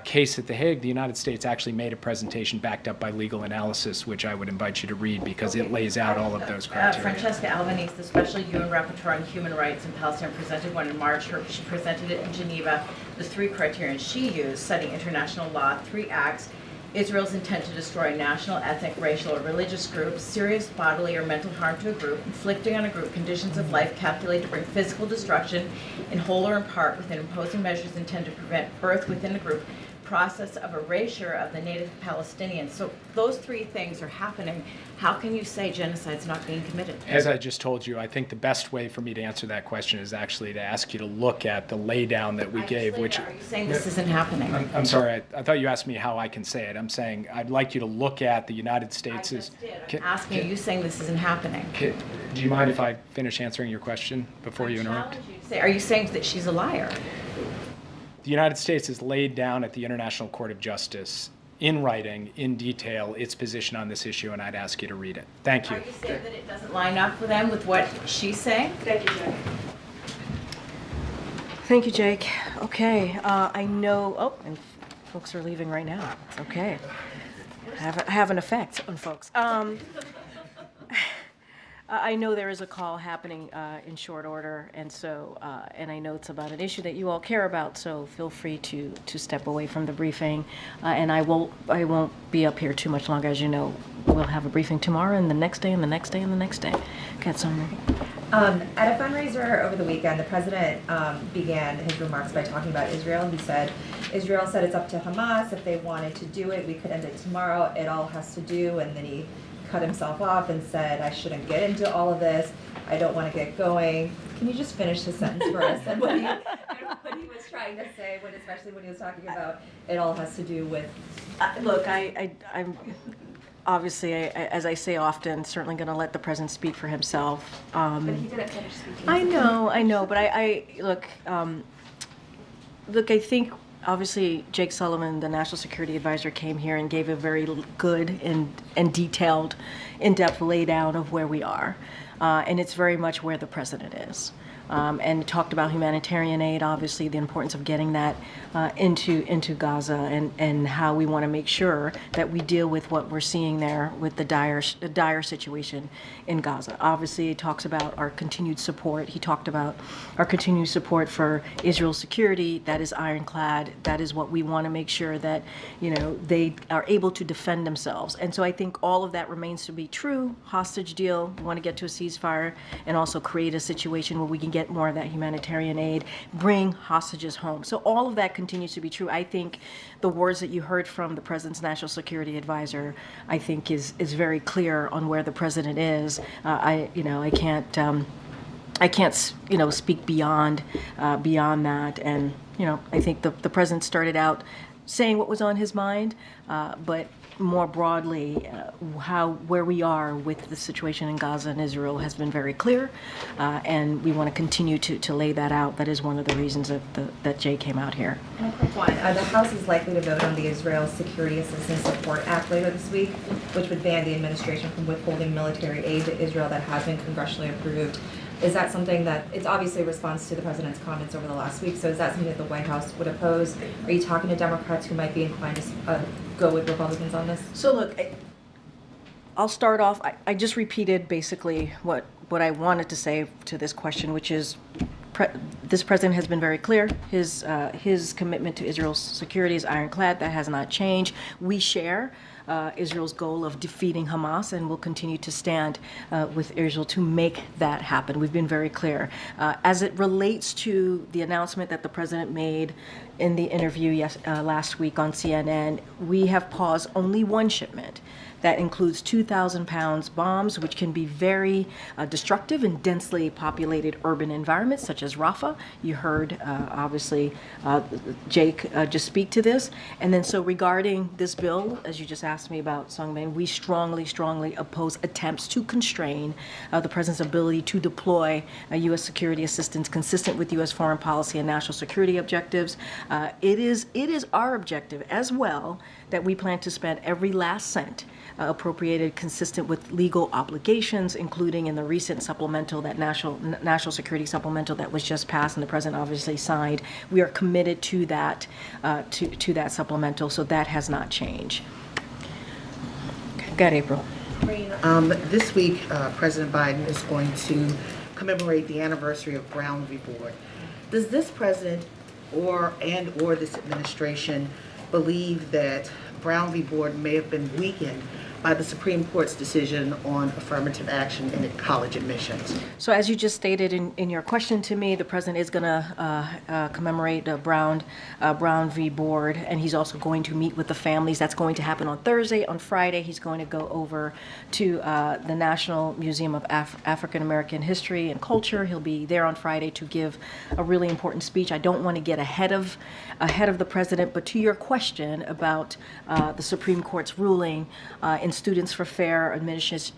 case at The Hague, the United States actually made a presentation backed up by legal analysis, which I would invite you to read because it lays out all of those criteria. Francesca Albanese, the Special UN Rapporteur on Human Rights in Palestine, presented one in March. She presented it in Geneva. The three criterion she used, citing international law, 3 acts: Israel's intent to destroy national, ethnic, racial, or religious groups, serious bodily or mental harm to a group, inflicting on a group conditions of life calculated to bring physical destruction in whole or in part within imposing measures intended to prevent birth within a group, process of erasure of the native Palestinians. So those 3 things are happening. How can you say genocide's not being committed? As I just told you, I think the best way for me to answer that question is actually to ask you to look at the laydown that we gave, which... Are you saying this isn't happening? I'm sorry, I thought you asked me how I can say it. I'm saying I'd like you to look at the United States' I just did. I'm asking, are you saying this isn't happening? Do you mind if I finish answering your question before you interrupt? Are you saying that she's a liar? The United States has laid down at the International Court of Justice in writing, in detail, its position on this issue, and I'd ask you to read it. Thank you. Are you saying that it doesn't line up for them with what she's saying? Thank you, Jake. Thank you, Jake. Okay, I know, oh, and folks are leaving right now. It's okay. I have an effect on folks. I know there is a call happening in short order, and so, and I know it's about an issue that you all care about, so feel free to step away from the briefing. And I won't be up here too much longer. As you know, we'll have a briefing tomorrow, and the next day, and the next day, and the next day. Got some. At a fundraiser over the weekend, the president began his remarks by talking about Israel. He said, Israel said it's up to Hamas. If they wanted to do it, we could end it tomorrow. It all has to do, and then he cut himself off and said, I shouldn't get into all of this. I don't want to get going. Can you just finish the sentence for us? And what he was trying to say, especially when he was talking about it all has to do with... Look, obviously, as I say often, certainly going to let the president speak for himself. But he didn't finish speaking. I know, but I look, I think obviously Jake Sullivan, the National Security Advisor, came here and gave a very good and detailed, in-depth laydown of where we are, and it's very much where the president is. And talked about humanitarian aid, obviously the importance of getting that into Gaza, and how we want to make sure that we deal with what we're seeing there with the dire situation in Gaza. Obviously, he talks about our continued support. He talked about our continued support for Israel's security. That is ironclad. That is what we want to make sure that, they are able to defend themselves. And so I think all of that remains to be true. Hostage deal, we want to get to a ceasefire, and also create a situation where we can get more of that humanitarian aid, bring hostages home. So all of that continues to be true. I think the words that you heard from the president's national security advisor, I think is very clear on where the president is. I can't speak beyond that. And I think the president started out saying what was on his mind, but more broadly, where we are with the situation in Gaza and Israel has been very clear, and we want to continue to lay that out. That is one of the reasons that Jay came out here. And a quick one. The House is likely to vote on the Israel Security Assistance Support Act later this week, which would ban the administration from withholding military aid to Israel that has been congressionally approved. Is that something that, it's obviously a response to the president's comments over the last week, so is that something that the White House would oppose? Are you talking to Democrats who might be inclined to go with Republicans on this? So look, I'll start off, I just repeated basically what I wanted to say to this question, which is this president has been very clear. His commitment to Israel's security is ironclad. That has not changed. We share Israel's goal of defeating Hamas, and will continue to stand with Israel to make that happen. We've been very clear. As it relates to the announcement that the president made in the interview last week on CNN, we have paused only one shipment. That includes 2,000 pounds bombs, which can be very destructive in densely populated urban environments such as Rafah. You heard, obviously, Jake just speak to this. And then so regarding this bill, as you just asked me about, Sungmin, we strongly, strongly oppose attempts to constrain the president's ability to deploy U.S. security assistance consistent with U.S. foreign policy and national security objectives. It is our objective as well that we plan to spend every last cent appropriated consistent with legal obligations, including in the recent supplemental, that national security supplemental that was just passed and the president obviously signed. We are committed to that to that supplemental, so that has not changed. Okay, go ahead, April. This week, President Biden is going to commemorate the anniversary of Brown v. Board. Does this president or this administration believe that Brown v. Board may have been weakened by the Supreme Court's decision on affirmative action in college admissions? So as you just stated in your question to me, the president is going to commemorate Brown v. Board, and he's also going to meet with the families. That's going to happen on Thursday. On Friday, he's going to go over to the National Museum of African American History and Culture. He'll be there on Friday to give a really important speech. I don't want to get ahead of the president, but to your question about the Supreme Court's ruling in Students for Fair Admissions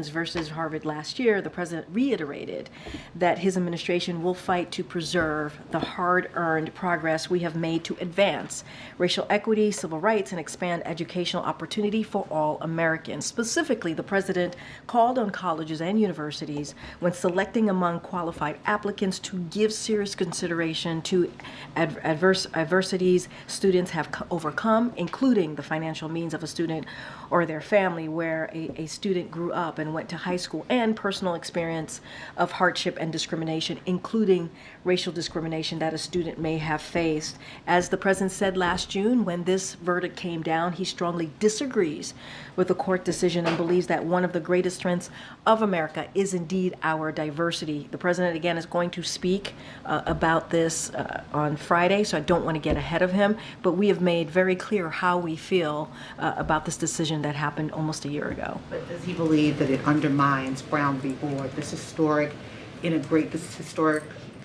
versus Harvard last year, the president reiterated that his administration will fight to preserve the hard-earned progress we have made to advance racial equity, civil rights, and expand educational opportunity for all Americans. Specifically, the president called on colleges and universities when selecting among qualified applicants to give serious consideration to adversities students have overcome, including the financial means of a student or their family where a student grew up and went to high school, and personal experience of hardship and discrimination, including racial discrimination that a student may have faced. As the president said last June when this verdict came down, he strongly disagrees with the court decision and believes that one of the greatest strengths of America is indeed our diversity. The president, again, is going to speak about this on Friday, so I don't want to get ahead of him, but we have made very clear how we feel about this decision that happened almost a year ago. But does he believe that it undermines Brown v. Board, this historic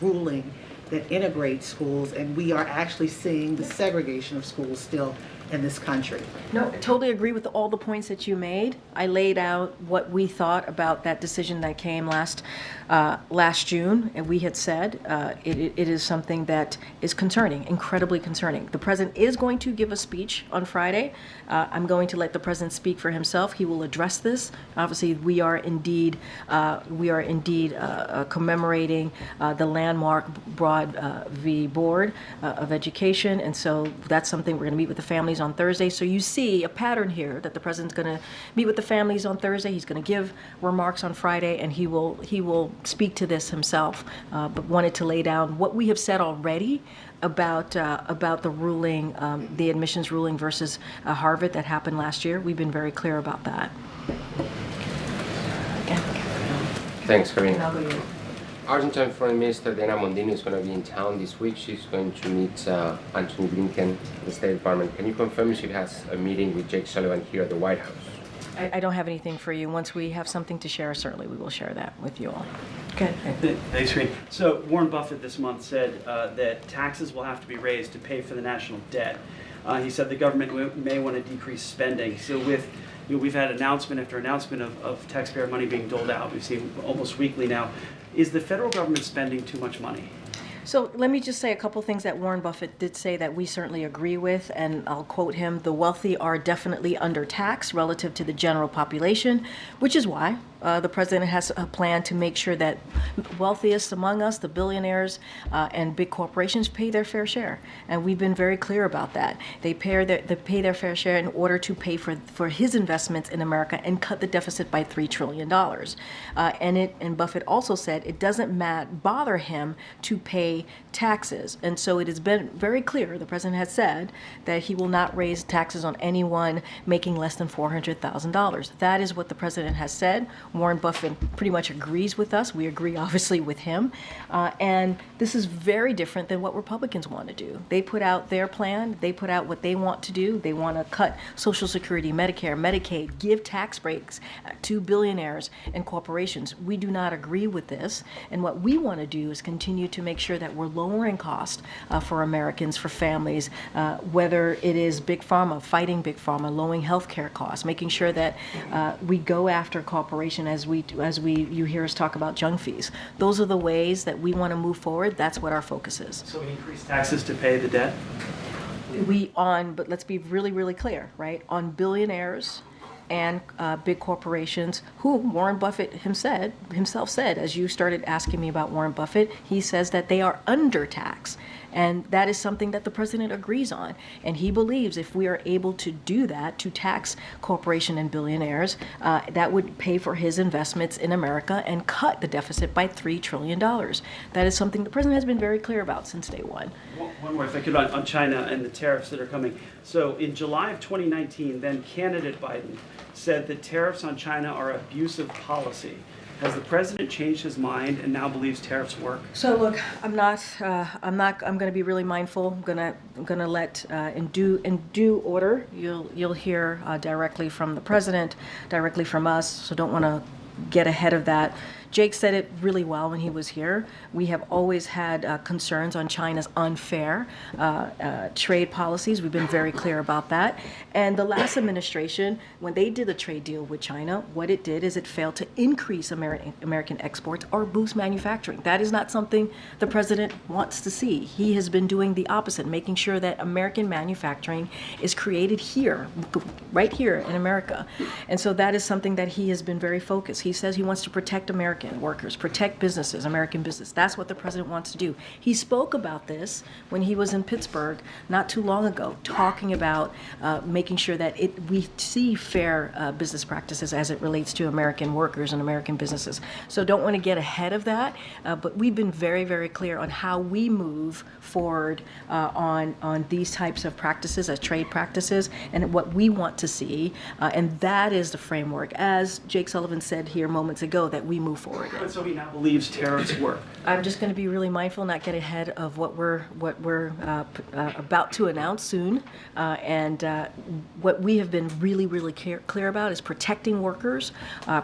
ruling that integrates schools, and we are actually seeing the segregation of schools still in this country. No, I totally agree with all the points that you made. I laid out what we thought about that decision that came last June, and we had said it is something that is concerning, incredibly concerning. The president is going to give a speech on Friday. I'm going to let the president speak for himself. He will address this. Obviously, we are indeed commemorating the landmark Broad v. Board of Education, and so that's something we're going to meet with the families on Thursday. So you see a pattern here that the president's going to meet with the families on Thursday. He's going to give remarks on Friday, and he will speak to this himself. But wanted to lay down what we have said already about the ruling, the admissions ruling versus Harvard that happened last year. We've been very clear about that. Thanks, Karine. And I'll go to you. Argentine Foreign Minister Diana Mondino is going to be in town this week. She's going to meet Antony Blinken, the State Department. Can you confirm she has a meeting with Jake Sullivan here at the White House? I don't have anything for you. Once we have something to share, certainly we will share that with you all. Okay. Thanks, Karine. So Warren Buffett this month said that taxes will have to be raised to pay for the national debt. He said the government may want to decrease spending. So we've had announcement after announcement of taxpayer money being doled out. We've seen almost weekly now. Is the federal government spending too much money? So let me just say a couple things that Warren Buffett did say that we certainly agree with, and I'll quote him: "The wealthy are definitely undertaxed relative to the general population," which is why the president has a plan to make sure that wealthiest among us, the billionaires and big corporations, pay their fair share. And we've been very clear about that. They pay their fair share in order to pay for his investments in America and cut the deficit by $3 trillion. And Buffett also said it doesn't bother him to pay taxes. And so it has been very clear, the president has said, that he will not raise taxes on anyone making less than $400,000. That is what the president has said. Warren Buffett pretty much agrees with us. We agree, obviously, with him. And this is very different than what Republicans want to do. They put out their plan. They put out what they want to do. They want to cut Social Security, Medicare, Medicaid, give tax breaks to billionaires and corporations. We do not agree with this. And what we want to do is continue to make sure that we're lowering costs for Americans, for families, whether it is Big Pharma, fighting Big Pharma, lowering health care costs, making sure that we go after corporations as you hear us talk about junk fees. Those are the ways that we want to move forward. That's what our focus is. So increase taxes to pay the debt? But let's be really, really clear, right? On billionaires and big corporations, who Warren Buffett himself said, as you started asking me about Warren Buffett, he says that they are undertaxed. And that is something that the president agrees on. And he believes if we are able to do that, to tax corporations and billionaires, that would pay for his investments in America and cut the deficit by $3 trillion. That is something the president has been very clear about since day one. One more, if I could, on China and the tariffs that are coming. So in July of 2019, then candidate Biden said that tariffs on China are abusive policy. Has the president changed his mind and now believes tariffs work? So look, I'm going to be really mindful. I'm going to let in due order. You'll hear directly from the president, directly from us. So don't want to get ahead of that. Jake said it really well when he was here. We have always had concerns on China's unfair trade policies. We've been very clear about that. And the last administration, when they did a trade deal with China, what it did is it failed to increase American exports or boost manufacturing. That is not something the president wants to see. He has been doing the opposite, making sure that American manufacturing is created here, right here in America. And so that is something that he has been very focused. He says he wants to protect American workers, protect businesses, American business. That's what the president wants to do. He spoke about this when he was in Pittsburgh not too long ago, talking about making sure that we see fair business practices as it relates to American workers and American businesses. So don't want to get ahead of that, but we've been very, very clear on how we move forward on these types of practices as trade practices and what we want to see, and that is the framework, as Jake Sullivan said here moments ago, that we move forward. forward in. So he now believes tariffs work. I'm just going to be really mindful, not get ahead of what we're about to announce soon, and what we have been really clear about is protecting workers,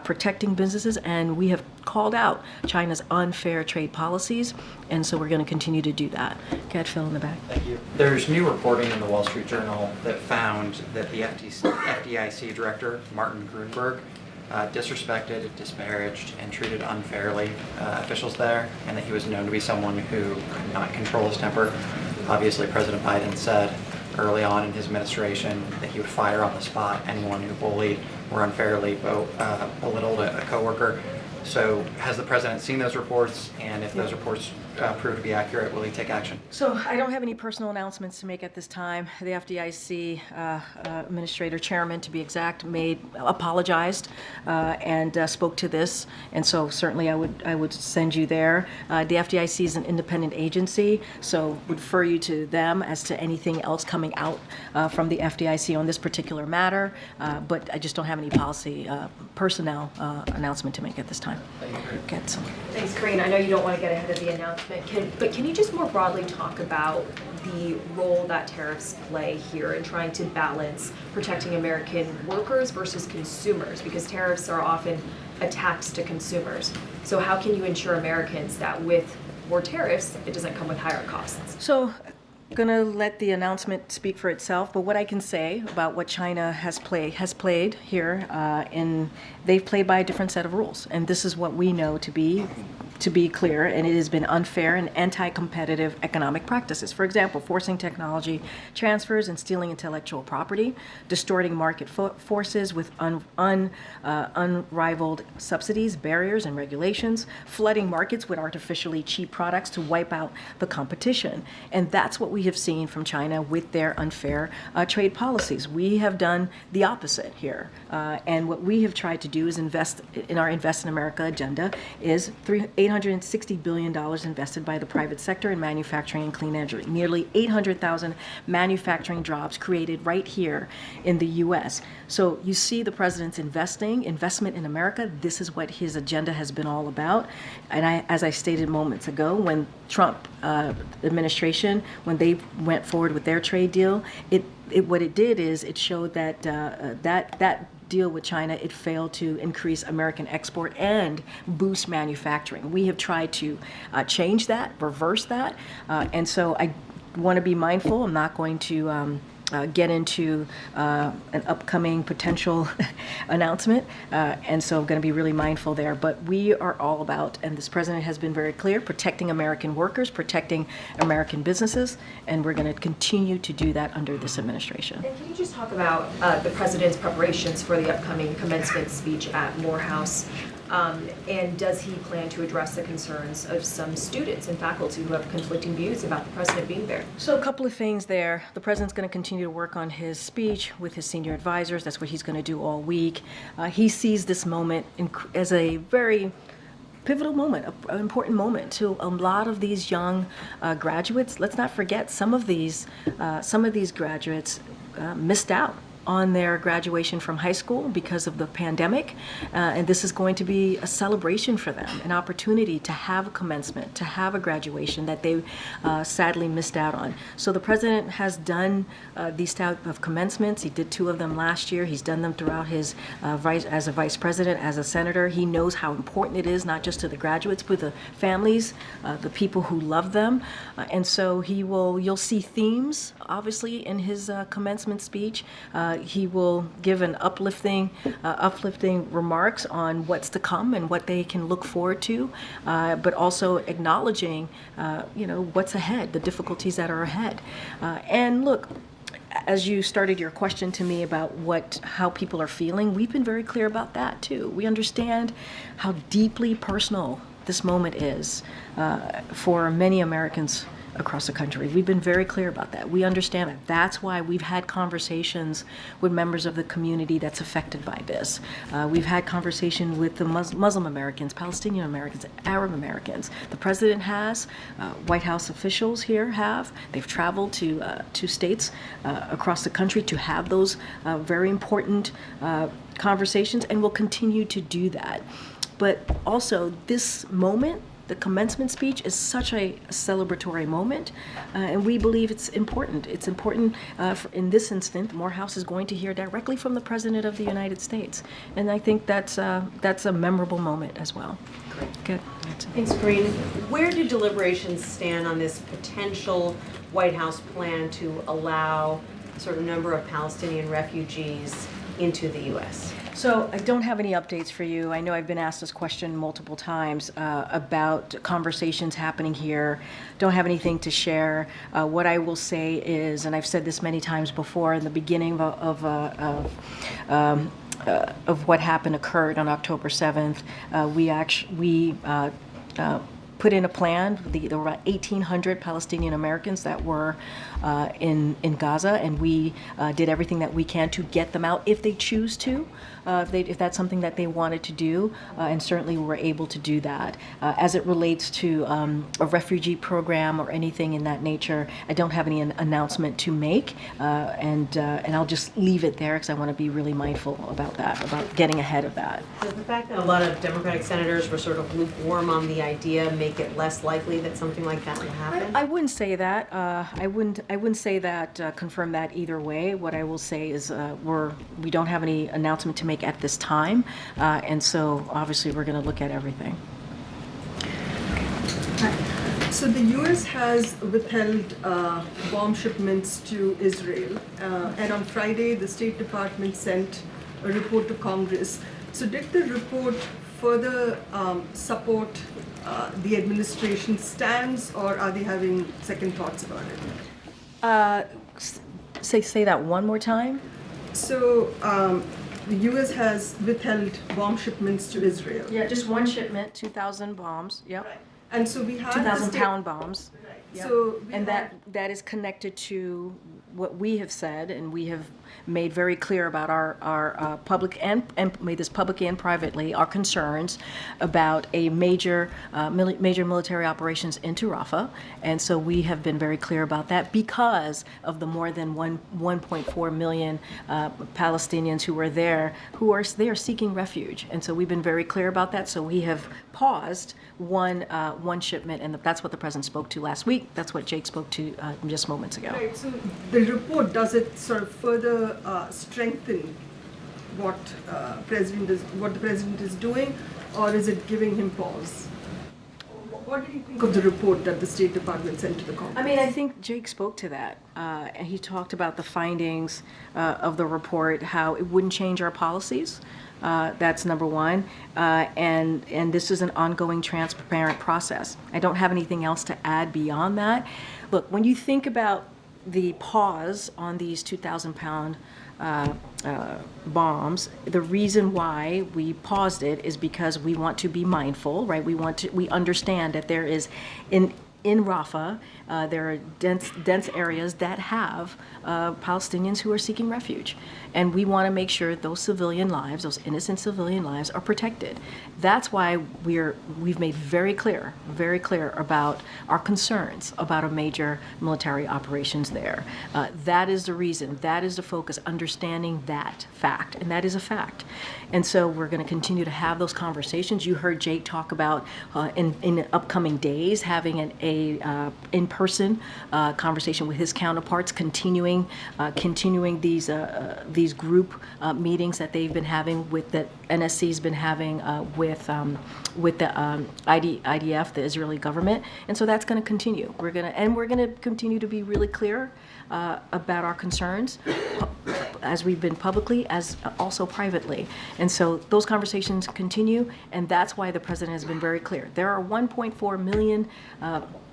protecting businesses, and we have called out China's unfair trade policies, and so we're going to continue to do that. Cat Phil in the back. Thank you. There's new reporting in the Wall Street Journal that found that the FDIC director, Martin Grunberg, disrespected, disparaged, and treated unfairly officials there, and that he was known to be someone who could not control his temper. Obviously, President Biden said early on in his administration that he would fire on the spot anyone who bullied or unfairly belittled a coworker. So has the president seen those reports, and if those reports prove to be accurate, will he take action? So I don't have any personal announcements to make at this time. The FDIC administrator, chairman to be exact, apologized and spoke to this, and so certainly I would send you there. The FDIC is an independent agency, so would refer you to them as to anything else coming out from the FDIC on this particular matter, but I just don't have any policy personnel announcement to make at this time. Thanks, Karine. I know you don't want to get ahead of the announcement, but can you just more broadly talk about the role that tariffs play here in trying to balance protecting American workers versus consumers? Because tariffs are often a tax to consumers. So how can you ensure Americans that with more tariffs, it doesn't come with higher costs? So I'm going to let the announcement speak for itself, but what I can say about what China has played here, they've played by a different set of rules, and this is what we know to be clear, and it has been unfair and anti-competitive economic practices. For example, forcing technology transfers and stealing intellectual property, distorting market forces with unrivaled subsidies, barriers, and regulations, flooding markets with artificially cheap products to wipe out the competition. And that's what we have seen from China with their unfair trade policies. We have done the opposite here, and what we have tried to do is invest in our Invest in America agenda is $860 billion invested by the private sector in manufacturing and clean energy. Nearly 800,000 manufacturing jobs created right here in the U.S. So you see the president's investment in America. This is what his agenda has been all about. And as I stated moments ago, when Trump administration, when they went forward with their trade deal, what it did is it showed that that deal with China, it failed to increase American export and boost manufacturing. We have tried to change that, reverse that, and so I want to be mindful. I'm not going to get into an upcoming potential announcement, and so I'm going to be really mindful there. But we are all about, and this president has been very clear, protecting American workers, protecting American businesses, and we're going to continue to do that under this administration. And can you just talk about the president's preparations for the upcoming commencement speech at Morehouse? And does he plan to address the concerns of some students and faculty who have conflicting views about the president being there? So a couple of things there. The president's going to continue to work on his speech with his senior advisors. That's what he's going to do all week. He sees this moment as a very pivotal moment, an important moment to a lot of these young graduates. Let's not forget some of these graduates missed out on their graduation from high school because of the pandemic, and this is going to be a celebration for them, an opportunity to have a commencement, to have a graduation that they sadly missed out on. So the president has done these type of commencements. He did 2 of them last year. He's done them throughout his as a vice president, as a senator. He knows how important it is, not just to the graduates, but the families, the people who love them, and so you'll see themes, obviously, in his commencement speech. He will give an uplifting remarks on what's to come and what they can look forward to, but also acknowledging, what's ahead, the difficulties that are ahead. And look, as you started your question to me about how people are feeling, we've been very clear about that too. We understand how deeply personal this moment is for many Americans across the country. We've been very clear about that. We understand that. That's why we've had conversations with members of the community that's affected by this. We've had conversation with the Muslim Americans, Palestinian Americans, Arab Americans. The president has, White House officials here have. They've traveled to states across the country to have those very important conversations, and will continue to do that. but also this moment, the commencement speech, is such a celebratory moment, and we believe it's important. It's important in this instance. Morehouse is going to hear directly from the President of the United States, and I think that's a memorable moment as well. Great. Good. Thanks, Karine. Where do deliberations stand on this potential White House plan to allow a certain number of Palestinian refugees into the U.S.? So I don't have any updates for you. I know I've been asked this question multiple times about conversations happening here. Don't have anything to share. What I will say is, and I've said this many times before, in the beginning of what occurred on October 7th, we put in a plan. There were about 1,800 Palestinian Americans that were in Gaza, and we did everything that we can to get them out if they choose to, if that's something that they wanted to do, and certainly we were able to do that. As it relates to a refugee program or anything in that nature, I don't have any announcement to make, and I'll just leave it there because I want to be really mindful about that, about getting ahead of that. Does the fact that a lot of Democratic senators were sort of lukewarm on the idea make it less likely that something like that will happen? I wouldn't say that. I wouldn't say that. Confirm that either way. What I will say is we don't have any announcement to make at this time, and so obviously we're going to look at everything. So the U.S. has withheld bomb shipments to Israel, and on Friday the State Department sent a report to Congress. So did the report further support the administration's stance, or are they having second thoughts about it? Say that one more time. So the U.S. has withheld bomb shipments to Israel. Yeah, just one shipment, 2,000 bombs. Yep. Right. And so we have 2,000-pound bombs. Right. Yep. So and that is connected to what we have said, and we have made very clear about our public and made this publicly and privately, our concerns about a major military operations into Rafah, and so we have been very clear about that because of the more than 1.4 million Palestinians who are there, they are seeking refuge, and so we've been very clear about that. So we have paused one shipment, and that's what the president spoke to last week. That's what Jake spoke to just moments ago. Right. So the report, does it sort of further strengthen what the president is doing, or is it giving him pause? What did you think of the report that the State Department sent to the Congress? I mean, I think Jake spoke to that. And he talked about the findings of the report, how it wouldn't change our policies. That's number one. And this is an ongoing, transparent process. I don't have anything else to add beyond that. Look, when you think about the pause on these 2,000-pound bombs, the reason why we paused it is because we want to be mindful, right? We understand that there is in Rafah, there are dense areas that have Palestinians who are seeking refuge. And we want to make sure those civilian lives, those innocent civilian lives, are protected. That's why we've made very clear about our concerns about a major military operations there. That is the reason, that is the focus, understanding that fact, and that is a fact. And so we're going to continue to have those conversations. You heard Jake talk about in upcoming days having an in-person conversation with his counterparts, continuing these group meetings that they've been having with the NSC's been having with the IDF, the Israeli government, and so that's going to continue. We're going to continue to be really clear about our concerns, as we've been publicly, as also privately, and so those conversations continue, and that's why the president has been very clear. There are 1.4 million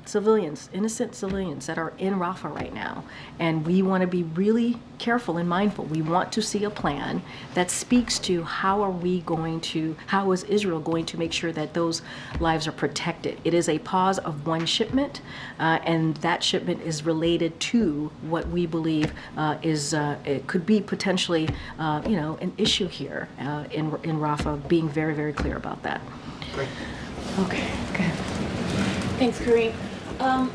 civilians, innocent civilians that are in Rafah right now, and we want to be really careful and mindful. We want to see a plan that speaks to how is Israel going to make sure that those lives are protected. It is a pause of one shipment, and that shipment is related to what we believe it could be potentially an issue here in Rafah, being very, very clear about that. Great. Okay, good. Thanks, Karine.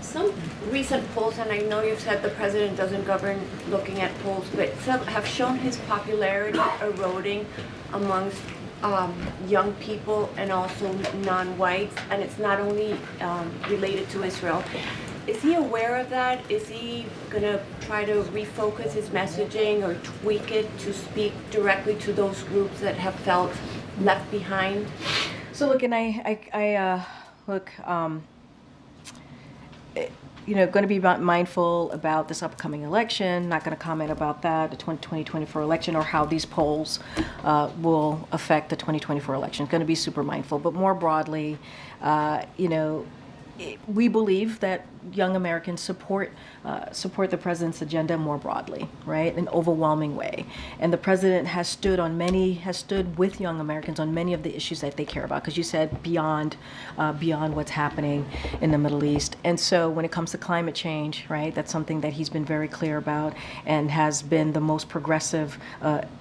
Some recent polls, and I know you've said the president doesn't govern looking at polls, but some have shown his popularity eroding amongst young people and also non-whites, and it's not only related to Israel. Is he aware of that? Is he going to try to refocus his messaging or tweak it to speak directly to those groups that have felt left behind? So look, and going to be mindful about this upcoming election, not going to comment about that, the 2024 election, or how these polls will affect the 2024 election. Going to be super mindful. But more broadly, we believe that young Americans support the president's agenda more broadly, right? In an overwhelming way. And the president has stood with young Americans on many of the issues that they care about, because you said beyond what's happening in the Middle East. And so when it comes to climate change, right, that's something that he's been very clear about and has been the most progressive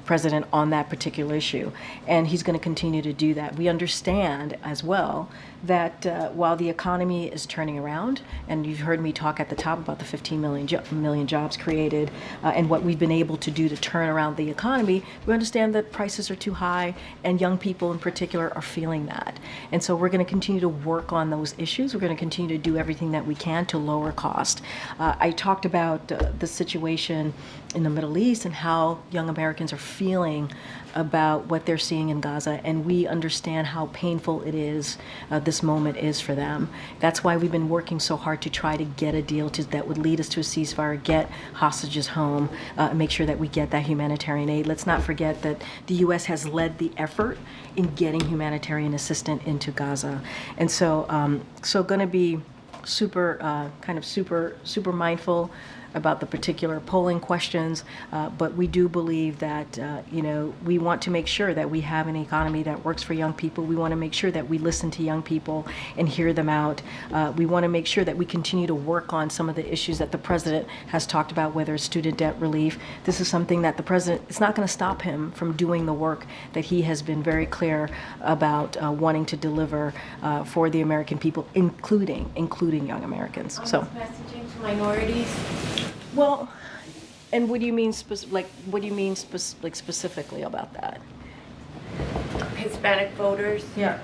president on that particular issue. And he's going to continue to do that. We understand as well that while the economy is turning around, and you've heard me talk at the top about the 15 million jobs created and what we've been able to do to turn around the economy, we understand that prices are too high, and young people in particular are feeling that. And so we're going to continue to work on those issues. We're going to continue to do everything that we can to lower cost. I talked about the situation in the Middle East and how young Americans are feeling about what they're seeing in Gaza, and we understand how painful it is, this moment is for them. That's why we've been working so hard to try to get a deal that would lead us to a ceasefire, get hostages home, make sure that we get that humanitarian aid. Let's not forget that the U.S. has led the effort in getting humanitarian assistance into Gaza. And so going to be super mindful about the particular polling questions, but we do believe that we want to make sure that we have an economy that works for young people. We want to make sure that we listen to young people and hear them out. We want to make sure that we continue to work on some of the issues that the president has talked about, whether it's student debt relief. This is something that the president, it's not going to stop him from doing the work that he has been very clear about wanting to deliver for the American people, including young Americans. So Messaging to minorities. Well, and what do you mean specifically about that? Hispanic voters. Yeah.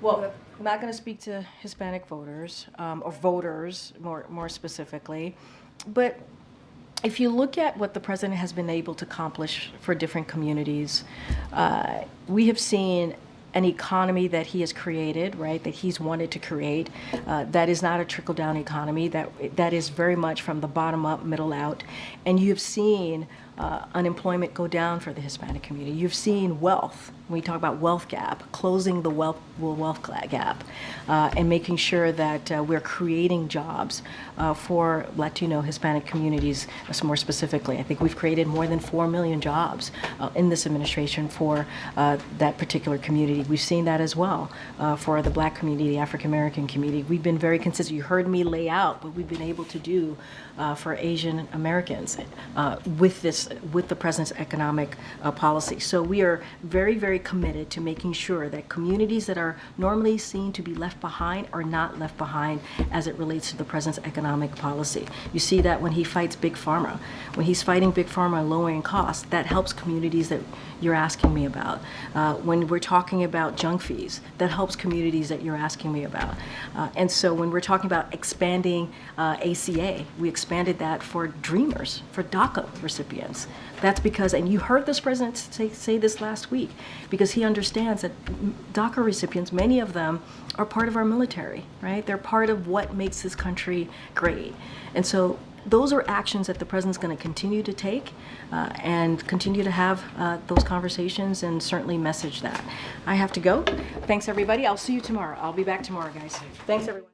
Well, I'm not going to speak to Hispanic voters or voters more specifically, but if you look at what the president has been able to accomplish for different communities, we have seen an economy that he has created, right, that he's wanted to create, that is not a trickle-down economy, that is very much from the bottom up, middle out. And you've seen unemployment go down for the Hispanic community. You've seen wealth, when we talk about wealth gap, closing the wealth gap, and making sure that we're creating jobs for Latino, Hispanic communities more specifically. I think we've created more than 4 million jobs in this administration for that particular community. We've seen that as well for the Black community, the African American community. We've been very consistent. You heard me lay out what we've been able to do for Asian Americans with the president's economic policy. So we are very, very committed to making sure that communities that are normally seen to be left behind are not left behind as it relates to the president's economic policy. You see that when he fights Big Pharma. When he's fighting Big Pharma and lowering costs, that helps communities that you're asking me about. When we're talking about junk fees, that helps communities that you're asking me about. And so when we're talking about expanding ACA, we expanded that for Dreamers, for DACA recipients. That's because, and you heard this president say this last week, because he understands that DACA recipients, many of them are part of our military, right? They're part of what makes this country great. And so those are actions that the president's going to continue to take and continue to have those conversations and certainly message that. I have to go. Thanks, everybody. I'll see you tomorrow. I'll be back tomorrow, guys. Thanks, everyone.